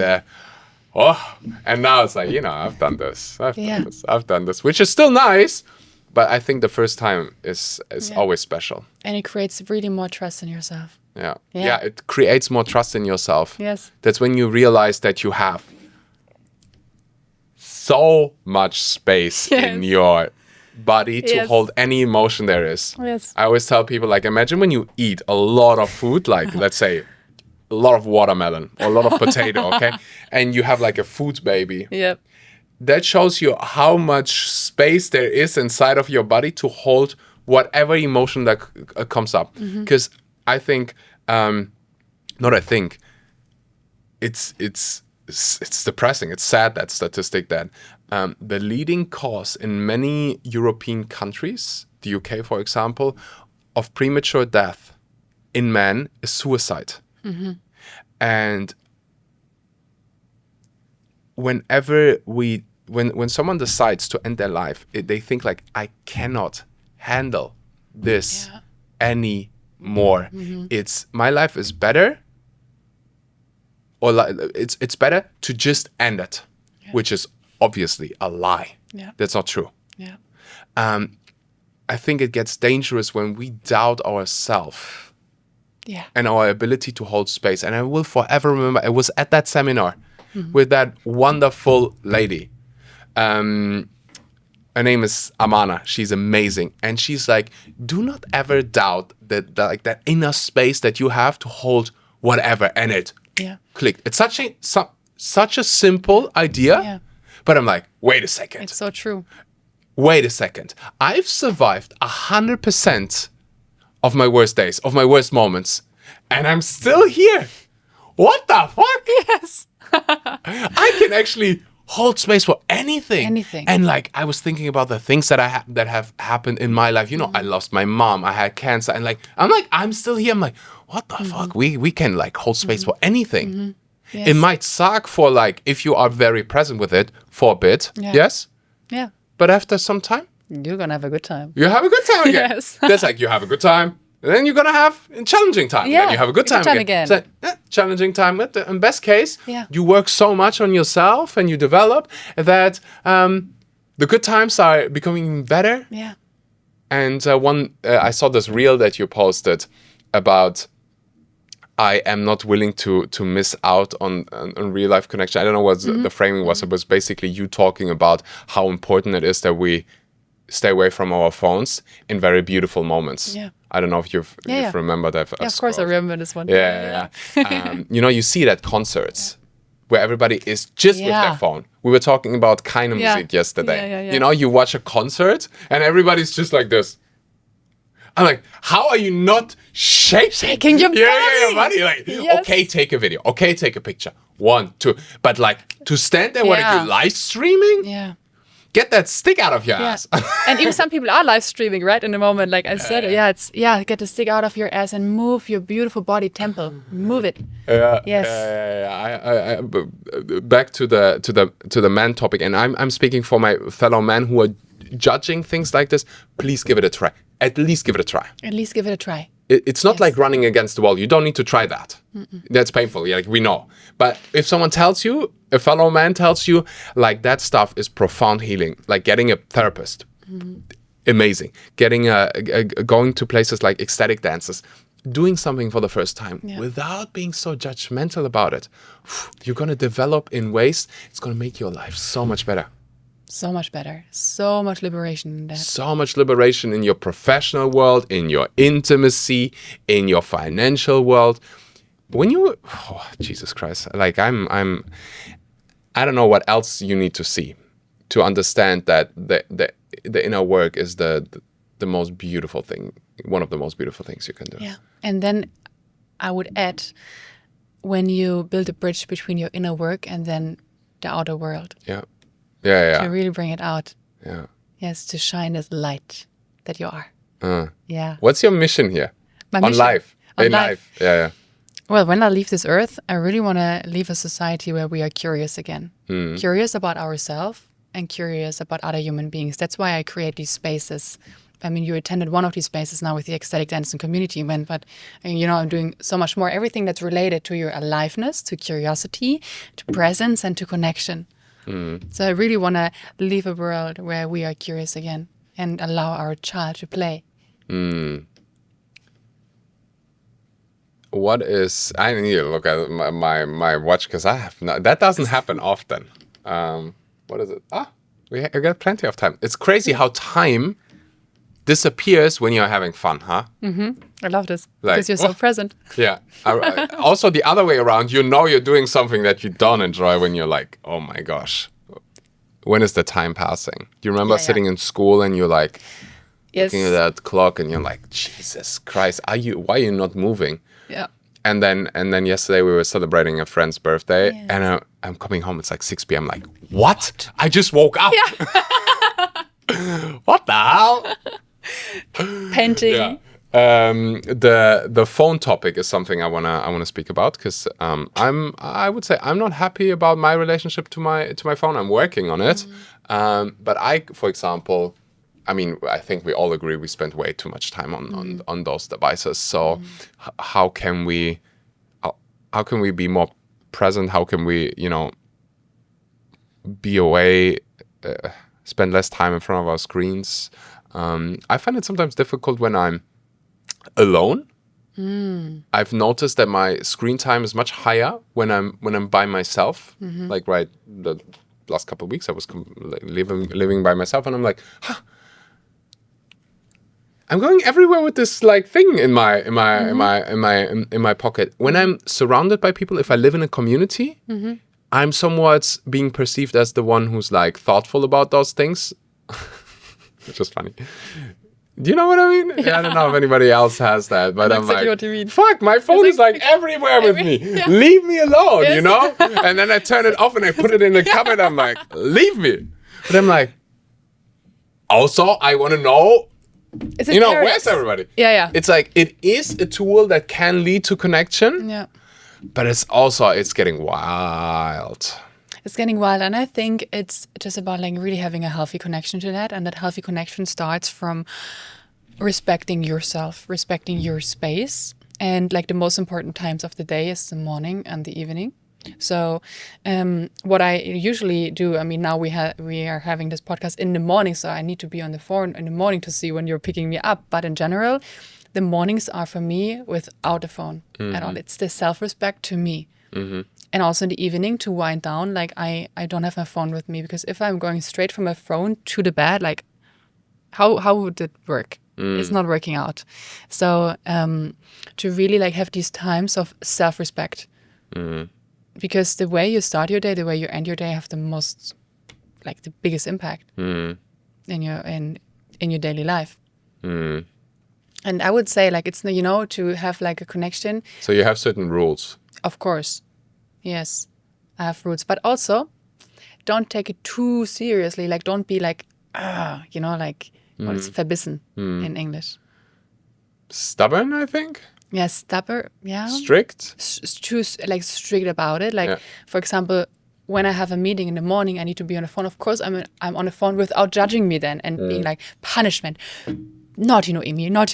oh, and now it's like, I've done this. Yeah. I've done this, which is still nice. But I think the first time is always special. And it creates really more trust in yourself. Yeah. Yeah. Yeah, it creates more trust in yourself. Yes. That's when you realize that you have so much space in your body to hold any emotion there is. Yes. I always tell people, like, imagine when you eat a lot of food, like, let's say, a lot of watermelon or a lot of potato, okay? And you have like a food baby. Yep. That shows you how much space there is inside of your body to hold whatever emotion that comes up. Because I think, it's depressing. It's sad, that statistic, that the leading cause in many European countries, the UK, for example, of premature death in men is suicide. And whenever when someone decides to end their life, they think like, I cannot handle this anymore. It's my life is better, or like, it's better to just end it, which is obviously a lie. That's not true. I think it gets dangerous when we doubt ourselves and our ability to hold space. And I will forever remember, I was at that seminar with that wonderful lady. Her name is Amana. She's amazing. And she's like, do not ever doubt that inner space that you have to hold whatever, and it clicked. It's such a simple idea, but I'm like, wait a second. It's so true. Wait a second. I've survived 100% of my worst days, of my worst moments, and I'm still here. What the fuck? Yes. I can actually hold space for anything. Anything. And like, I was thinking about the things that that have happened in my life. I lost my mom. I had cancer, and I'm still here. I'm like, what the fuck? We can like hold space for anything. Yes. It might suck for like, if you are very present with it for a bit. Yes. Yeah. But after some time, You're gonna have a good time. you have a good time again. Yes. That's like, you have a good time, and then you're gonna have a challenging time. Yeah, Then you have a good time, again. So, challenging time. But in best case, Yeah. you work so much on yourself and you develop that the good times are becoming better. Yeah. And I saw this reel that you posted about, I am not willing to miss out on real life connection. I don't know what the framing was. It was basically you talking about how important it is that we stay away from our phones in very beautiful moments. Yeah. I don't know if you've remembered that. Yeah, of course I remember this one. Yeah. You see it at concerts where everybody is just with their phone. We were talking about kind of music yesterday. Yeah. You watch a concert and everybody's just like this. I'm like, how are you not shaking your body? your body. Like, Yes. okay, take a video. Okay, take a picture. 1, 2. But like, to stand there, what are you, live streaming? Yeah. Get that stick out of your ass. And even some people are live streaming, right? In the moment, like I said, get the stick out of your ass and move your beautiful body temple. Move it. Yes. I back to the man topic, and I'm speaking for my fellow men who are judging things like this. Please give it a try. At least give it a try. At least give it a try. It's not like running against the wall. You don't need to try that. That's painful. Like, we know. But if someone tells you, a fellow man tells you, like, that stuff is profound healing. Like getting a therapist, amazing. Getting going to places like ecstatic dances, doing something for the first time without being so judgmental about it. You're gonna develop in ways. It's gonna make your life so much better. So much better. So much liberation in that. So much liberation in your professional world, in your intimacy, in your financial world. When you, Jesus Christ, like I don't know what else you need to see to understand that the inner work is the most beautiful thing, one of the most beautiful things you can do. Yeah. And then I would add, when you build a bridge between your inner work and then the outer world. Yeah. To really bring it out. Yeah. Yes, to shine as light that you are. Yeah. What's your mission here? My On mission? life. On in life. life. Yeah. Well, when I leave this earth, I really want to leave a society where we are curious again. Curious about ourselves and curious about other human beings. That's why I create these spaces I mean, you attended one of these spaces now with the ecstatic dancing community event, but I'm doing so much more. Everything that's related to your aliveness, to curiosity, to presence, and to connection. So I really want to leave a world where we are curious again and allow our child to play. What is? I need to look at my watch because I have not. That doesn't happen often. What is it? We got plenty of time. It's crazy how time disappears when you're having fun, huh? I love this because you're so present. Yeah. Also, the other way around, you're doing something that you don't enjoy when you're like, oh my gosh, when is the time passing? Do you remember sitting in school and you're like, looking at that clock and you're like, Jesus Christ, why are you not moving? Yeah. And then yesterday we were celebrating a friend's birthday and I'm coming home, it's like 6 p.m. I'm like, what? I just woke up. Yeah. What the hell? Painting. Yeah. The phone topic is something I wanna speak about because I would say I'm not happy about my relationship to my phone. I'm working on it, but for example, I mean, I think we all agree we spend way too much time on those devices. So how can we be more present? How can we be away, spend less time in front of our screens? I find it sometimes difficult when I'm alone. I've noticed that my screen time is much higher when I'm by myself. Like the last couple of weeks, I was living by myself, and I'm like, I'm going everywhere with this like thing in my pocket. When I'm surrounded by people, if I live in a community, I'm somewhat being perceived as the one who's like thoughtful about those things. Which is funny. Do you know what I mean? Yeah. I don't know if anybody else has that, but I'm exactly like, what you mean. Fuck, my phone is like everywhere with me. Yeah. Leave me alone, you know? And then I turn it off and I put it in the cupboard. I'm like, leave me. But I'm like, also, I want to know, where's everybody? Yeah. It's like, it is a tool that can lead to connection. Yeah. But it's getting wild. It's getting wild, and I think it's just about like really having a healthy connection to that, and that healthy connection starts from respecting yourself, respecting your space, and like the most important times of the day is the morning and the evening. So what I usually do, I mean, now we are having this podcast in the morning, so I need to be on the phone in the morning to see when you're picking me up. But in general, the mornings are for me without a phone at all. It's the self-respect to me. And also in the evening to wind down, like I don't have my phone with me, because if I'm going straight from my phone to the bed, like how would it work? It's not working out. So to really like have these times of self-respect, because the way you start your day, the way you end your day have the most, like the biggest impact in your daily life. And I would say like it's, to have like a connection. So you have certain rules. Of course. Yes, I have roots, but also don't take it too seriously. Like, don't be like, what is verbissen in English? Stubborn, I think. Yeah, stubborn. Yeah. Strict. Too strict about it. Like, for example, when I have a meeting in the morning, I need to be on the phone. Of course, I'm on the phone without judging me then and being like, punishment. Naughty Noemi, no.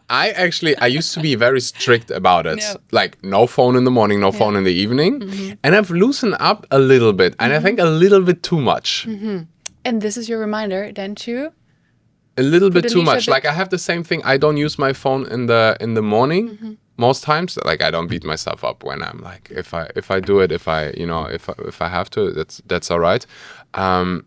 I used to be very strict about it. Yeah. Like no phone in the morning, no phone in the evening. And I've loosened up a little bit, and I think a little bit too much. And this is your reminder then to? A little bit too much. Like I have the same thing. I don't use my phone in the morning most times. Like I don't beat myself up when I'm like, if I do it, if I have to, that's all right. I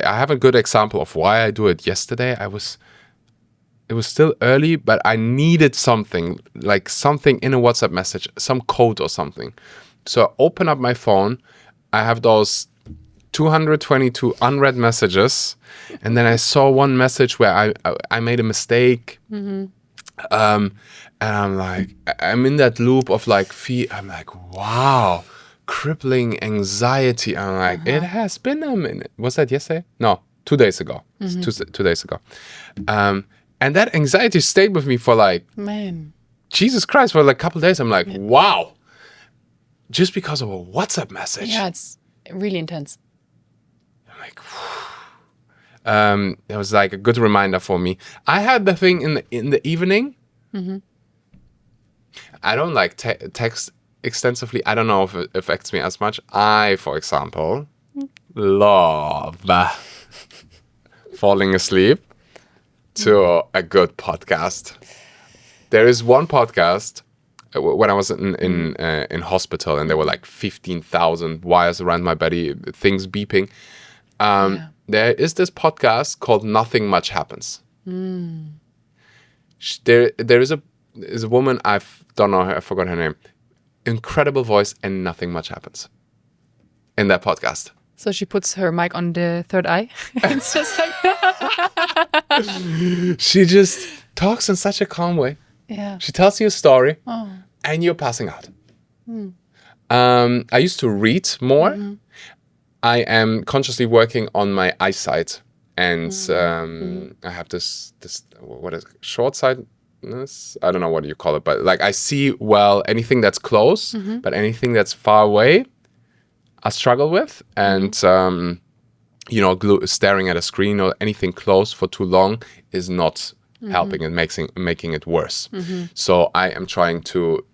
have a good example of why I do it. Yesterday it was still early, but I needed something in a WhatsApp message, some code or something. So I open up my phone, I have those 222 unread messages, and then I saw one message where I made a mistake. And I'm like, I'm in that loop of like I'm like, wow, crippling anxiety. I'm like, it has been a minute. Was that yesterday? No, 2 days ago. 2 days ago. And that anxiety stayed with me for like, Jesus Christ, for like a couple of days. I'm like, wow, just because of a WhatsApp message. Yeah, it's really intense. I'm like, it was like a good reminder for me. I had the thing in the evening. I don't like text extensively. I don't know if it affects me as much. I, for example, love falling asleep to a good podcast. There is one podcast when I was in hospital, and there were like 15,000 wires around my body, things beeping. There is this podcast called Nothing Much Happens. There is a woman, I don't know her, I forgot her name. Incredible voice, and nothing much happens in that podcast. So she puts her mic on the third eye. It's just like She just talks in such a calm way. yeah. She tells you a story, and you're passing out. I used to read more. I am consciously working on my eyesight, and I have this what is it? Short-sightedness? I don't know what you call it, but like I see well anything that's close, but anything that's far away, I struggle with. And staring at a screen or anything close for too long is not helping and making it worse. So I am trying to,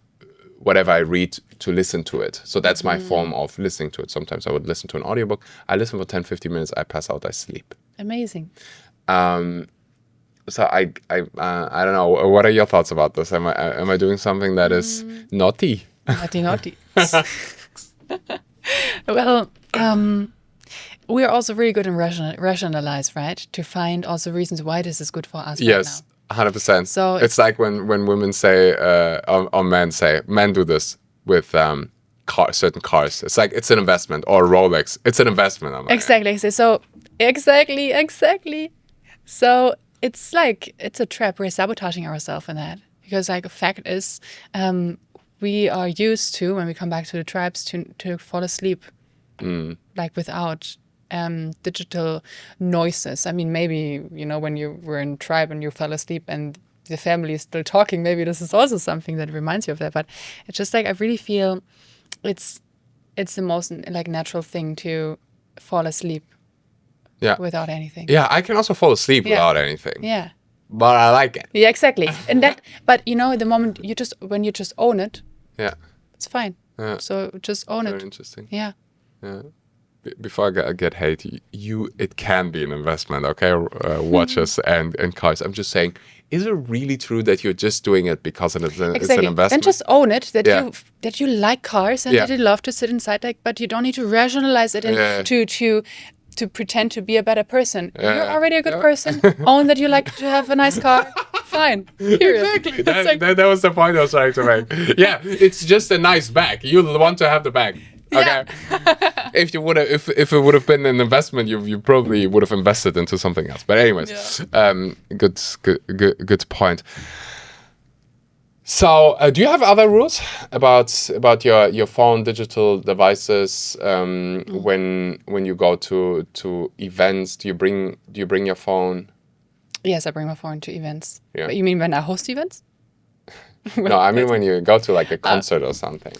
whatever I read, to listen to it. So that's my form of listening to it. Sometimes I would listen to an audiobook. I listen for 10-15 minutes, I pass out, I sleep. Amazing. So I don't know. What are your thoughts about this? Am I doing something that is naughty? Naughty. Well, we're also really good in rationalize, right? To find also reasons why this is good for us Yes, right now. 100%. So it's like when women say, or men say, men do this with certain cars. It's like, it's an investment. Or Rolex, it's an investment. I'm like, Exactly. So exactly. So it's like, it's a trap. We're sabotaging ourselves in that. Because like, the fact is, we are used to, when we come back to the tribes, to fall asleep. Like without digital noises. I mean, maybe, when you were in tribe and you fell asleep and the family is still talking, maybe this is also something that reminds you of that. But it's just like, I really feel it's the most like natural thing to fall asleep without anything. Yeah, I can also fall asleep without anything. Yeah. But I like it. Yeah, exactly. And that, but the moment when you just own it, it's fine. Yeah. So just own Very it. interesting. Yeah. Yeah. Before I get hate, it can be an investment, okay? Watches and cars. I'm just saying, is it really true that you're just doing it because it's an investment? Then just own it that you like cars and that you love to sit inside, but you don't need to rationalize it and to pretend to be a better person. You're already a good person. Own that you like to have a nice car. Fine. Period. Exactly. That was the point I was trying to make. Yeah, it's just a nice bag. You want to have the bag. Okay. If it would have been an investment, you probably would have invested into something else. But anyways, good point. So, do you have other rules about your phone, digital devices? When you go to events, do you bring your phone? Yes, I bring my phone to events. Yeah. But you mean when I host events? No, I mean when you go to like a concert or something.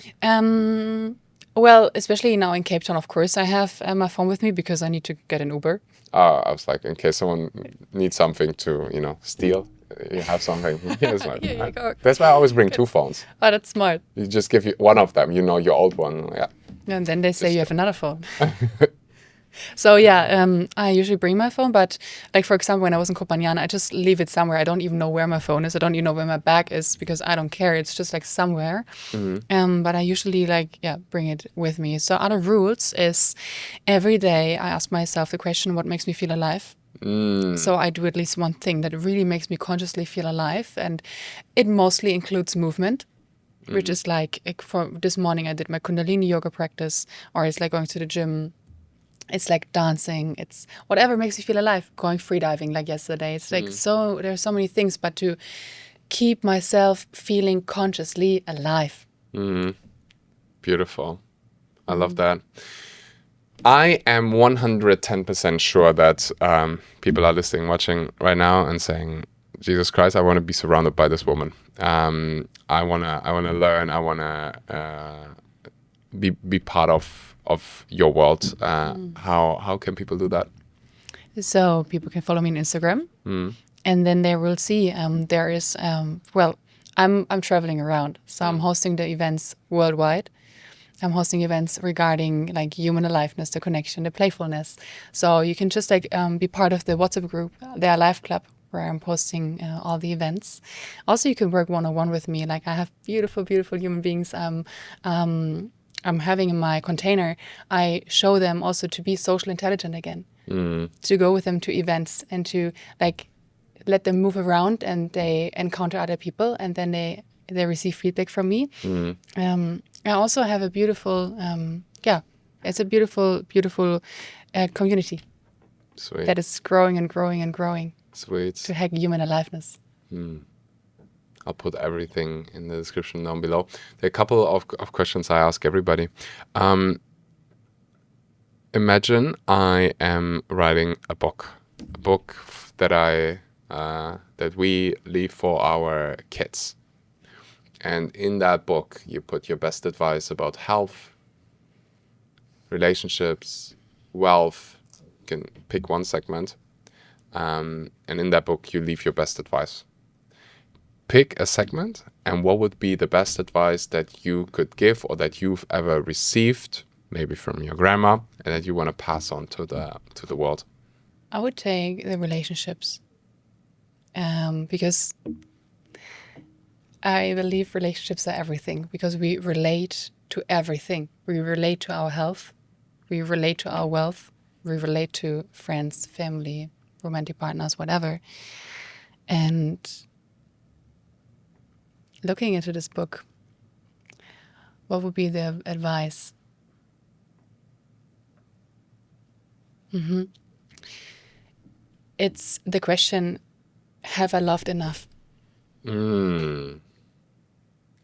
Well, especially now in Cape Town, of course, I have my phone with me because I need to get an Uber. I was like, in case someone needs something to, steal, you have something. That's why I always bring two phones. Oh, that's smart. You just give one of them, your old one. Yeah. And then they say you have another phone. So yeah, I usually bring my phone, but like for example, when I was in Copenhagen, I just leave it somewhere. I don't even know where my phone is. I don't even know where my bag is because I don't care. It's just like somewhere. But I usually bring it with me. So other rules is every day I ask myself the question, what makes me feel alive? So I do at least one thing that really makes me consciously feel alive, and it mostly includes movement. Which is like for this morning I did my Kundalini yoga practice, or it's like going to the gym. It's like dancing. It's whatever makes you feel alive. Going freediving like yesterday. It's like there's so many things, but to keep myself feeling consciously alive. Beautiful. I love that. I am 110% sure that people are listening, watching right now and saying, Jesus Christ, I want to be surrounded by this woman. I wanna learn. I wanna be part of your world. How can people do that? So people can follow me on Instagram, and then they will see there is I'm traveling around, so I'm hosting the events worldwide. I'm hosting events regarding like human aliveness, the connection, the playfulness. So you can just like be part of the WhatsApp group, the Alive Club, where I'm posting all the events. Also, you can work one-on-one with me. Like I have beautiful, beautiful human beings. I'm having in my container. I show them also to be social intelligent again, to go with them to events and to like let them move around and they encounter other people and then they receive feedback from me. I also have a beautiful, it's a beautiful, beautiful community Sweet. that is growing and growing and growing Sweet. to hack human aliveness. I'll put everything in the description down below. There are a couple of questions I ask everybody. Imagine I am writing a book that that we leave for our kids. And in that book, you put your best advice about health, relationships, wealth. You can pick one segment. And in that book, you leave your best advice. Pick a segment, and what would be the best advice that you could give or that you've ever received, maybe from your grandma, and that you want to pass on to the world? I would take the relationships because I believe relationships are everything, because we relate to everything. We relate to our health, we relate to our wealth, we relate to friends, family, romantic partners, whatever. And looking into this book, what would be the advice? It's the question, have I loved enough?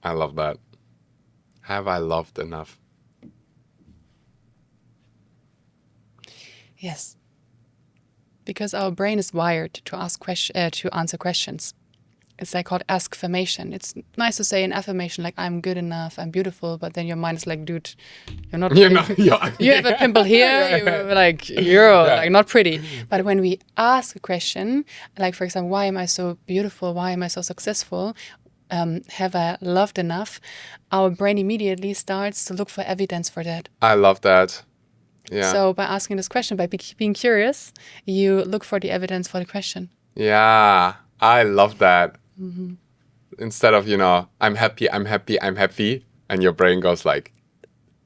I love that. Have I loved enough? Yes. Because our brain is wired to to answer questions. It's like called ask-affirmation. It's nice to say an affirmation like I'm good enough, I'm beautiful, but then your mind is like, dude, you're not pretty. You have a pimple here, you're like not pretty. But when we ask a question, like for example, why am I so beautiful? Why am I so successful? Have I loved enough? Our brain immediately starts to look for evidence for that. I love that. Yeah. So by asking this question, by being curious, you look for the evidence for the question. Yeah, I love that. Instead of, I'm happy, and your brain goes like,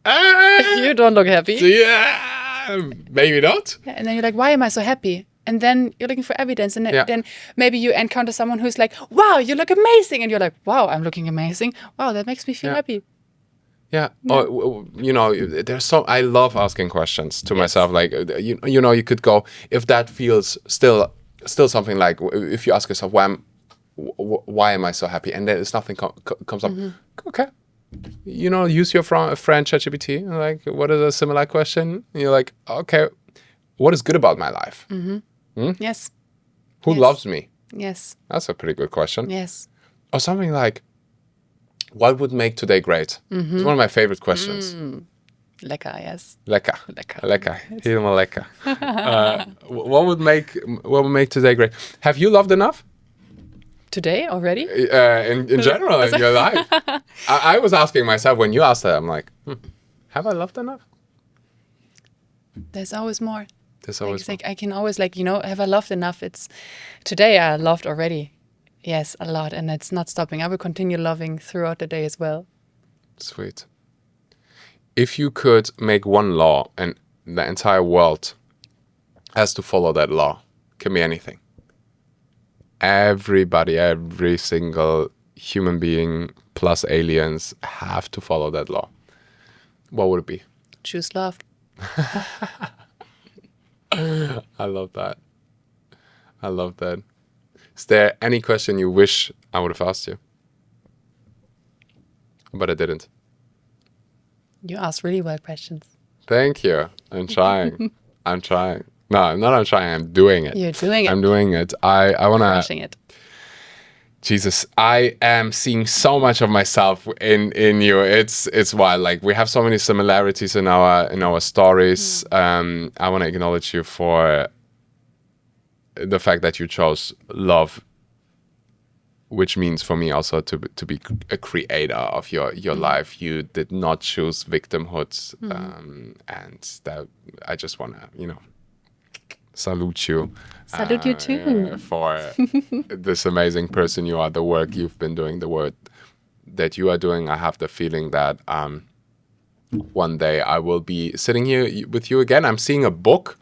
You don't look happy. yeah, maybe not. Yeah, and then you're like, why am I so happy? And then you're looking for evidence. And then maybe you encounter someone who's like, wow, you look amazing. And you're like, wow, I'm looking amazing. Wow, that makes me feel happy. Yeah. Oh, I love asking questions to myself. Like, you could go, if that feels still something like, if you ask yourself, why am I so happy? And then nothing comes up. Okay. Use your friend ChatGPT. Like, what is a similar question? And you're like, okay, what is good about my life? Yes. Who loves me? Yes. That's a pretty good question. Yes. Or something like, what would make today great? It's one of my favorite questions. Lekker, yes. Lekker. Helemaal lekker. What would make today great? Have you loved enough? Today already? In general in your life. I was asking myself when you asked that, I'm like, have I loved enough? There's always more. There's always more. I can always have I loved enough? It's today I loved already. Yes, a lot. And it's not stopping. I will continue loving throughout the day as well. Sweet. If you could make one law and the entire world has to follow that law, can be anything. Everybody, every single human being plus aliens have to follow that law. What would it be? Choose love. I love that. I love that. Is there any question you wish I would have asked you? But I didn't. You asked really well questions. Thank you. I'm trying. I'm trying. No, not I'm trying. I'm doing it. You're doing it. I'm doing it. I want to... Crushing it. Jesus, I am seeing so much of myself in you. It's wild. Like, we have so many similarities in our stories. I want to acknowledge you for the fact that you chose love, which means for me also to be a creator of your life. You did not choose victimhood, and that I just want to salute you. Salute you too for this amazing person you are, the work you've been doing, the work that you are doing. I have the feeling that one day I will be sitting here with you again. I'm seeing a book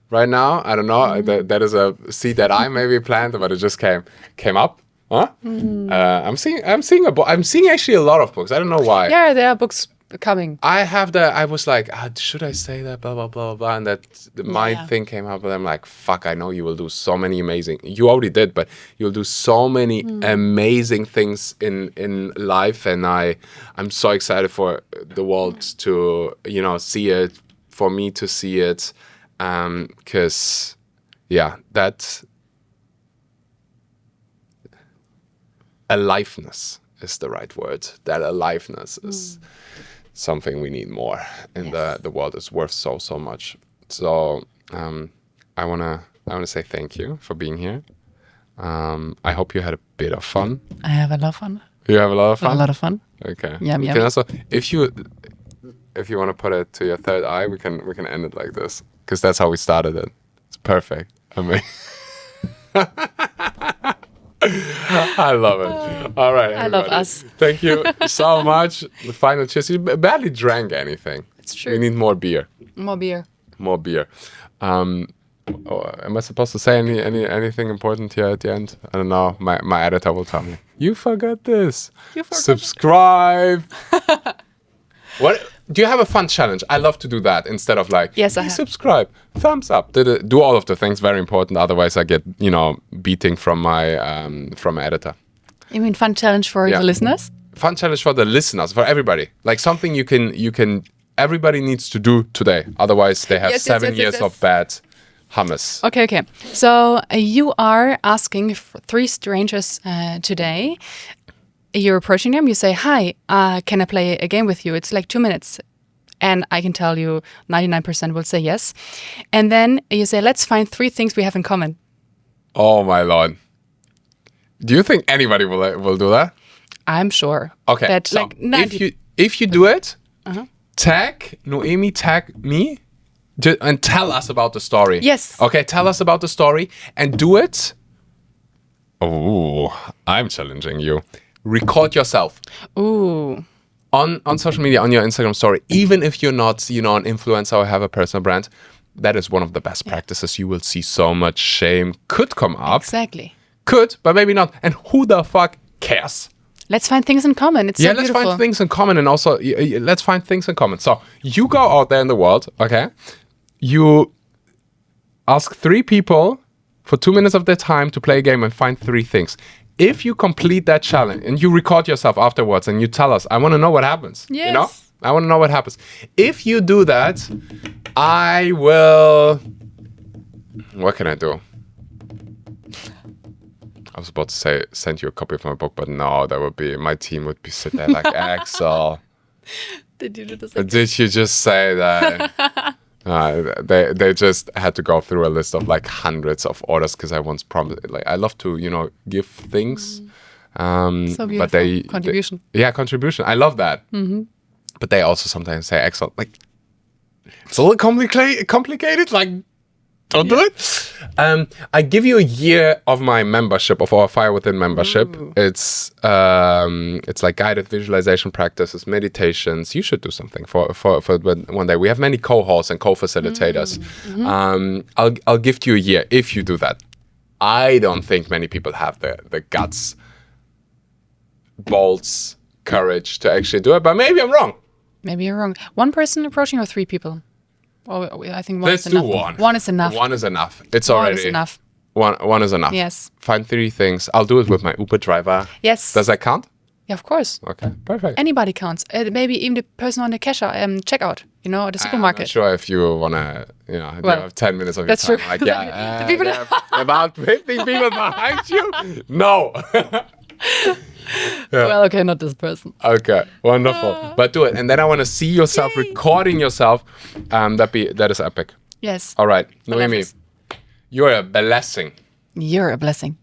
right now. I don't know. That is a seed that I maybe planted, but it just came up. Huh? I'm seeing a book. I'm seeing actually a lot of books. I don't know why. Yeah, there are books coming. I was like, should I say that? Blah blah blah blah. And that my thing came up, and I'm like, fuck. I know you will do so many amazing. You already did, but you'll do so many amazing things in life, and I'm so excited for the world to see it, for me to see it, because that aliveness is the right word. That aliveness is something we need more, and the world is worth so much. So I wanna say thank you for being here. I hope you had a bit of fun. I have a lot of fun. You have a lot of fun? A lot of fun. Okay. Yum, You yum. can also, if you want to put it to your third eye, we can end it like this, because that's how we started it. It's perfect. I mean, I love it. All right, I love everybody. us. Thank you so much. The final cheers. You barely drank anything. It's true. We need more beer. More beer. More beer. Am I supposed to say anything important here at the end? I don't know. My editor will tell me. You forgot this. You forgot Subscribe. What? Do you have a fun challenge? I love to do that instead of like, Yes, I "Please have. subscribe, thumbs up, do all of the things. Very important. Otherwise, I get beating from my editor. You mean fun challenge for Yeah. the listeners? Fun challenge for the listeners, for everybody. Like something you can. Everybody needs to do today. Otherwise, they have Yes, 7 yes, years yes. of bad hummus. Okay. So you are asking for 3 strangers today. You're approaching them. You say, "Hi, can I play a game with you?" It's like 2 minutes. And I can tell you 99% will say yes. And then you say, "Let's find 3 things we have in common." Oh my Lord. Do you think anybody will do that? I'm sure. Okay. That, So like 90 if you do it, tag Noemi, tag me, and tell us about the story. Yes. Okay, tell us about the story and do it. Oh, I'm challenging you. Record yourself Ooh. on social media, on your Instagram story. Even if you're not, an influencer or have a personal brand, that is one of the best practices. You will see so much shame could come up. Exactly. Could, but maybe not. And who the fuck cares? Let's find things in common. It's so Let's beautiful. find things in common, and also let's find things in common. So you go out there in the world, okay? You ask 3 people for 2 minutes of their time to play a game and find 3 things. If you complete that challenge and you record yourself afterwards and you tell us, I want to know what happens. Yes. I want to know what happens. If you do that, I will. What can I do? I was about to say send you a copy of my book, but no, that would be my team would be sit there like Axel. Did you do this? Did you just say that? They just had to go through a list of like hundreds of orders because I once promised. Like I love to give things. So beautiful. But they Contribution. contribution. I love that. But they also sometimes say, "Excellent." Like it's a little complicated. Like don't do it. I give you a year of my membership, of our Fire Within membership. Ooh. It's like guided visualization practices, meditations. You should do something for one day. We have many co-hosts and co-facilitators. I'll gift you a year if you do that. I don't think many people have the guts, bolts, courage to actually do it, but maybe I'm wrong. Maybe you're wrong. 1 person approaching or 3 people? Oh, I think one Let's is do enough. one. 1 is enough. One is enough. It's One already is enough. One is enough. Yes. Find 3 things. I'll do it with my Uber driver. Yes. Does that count? Yeah, of course. Okay, perfect. Anybody counts. Maybe even the person on the checkout, at the I'm supermarket. not sure if you want to, you Well, have 10 minutes of your that's time. true. Like, yeah, The people- there are about 50 people behind you? No. Well, okay, not this person. Okay, wonderful. But do it. And then I want to see yourself recording yourself. That is epic. Yes. All right, love Noemi, this. you're a blessing. You're a blessing.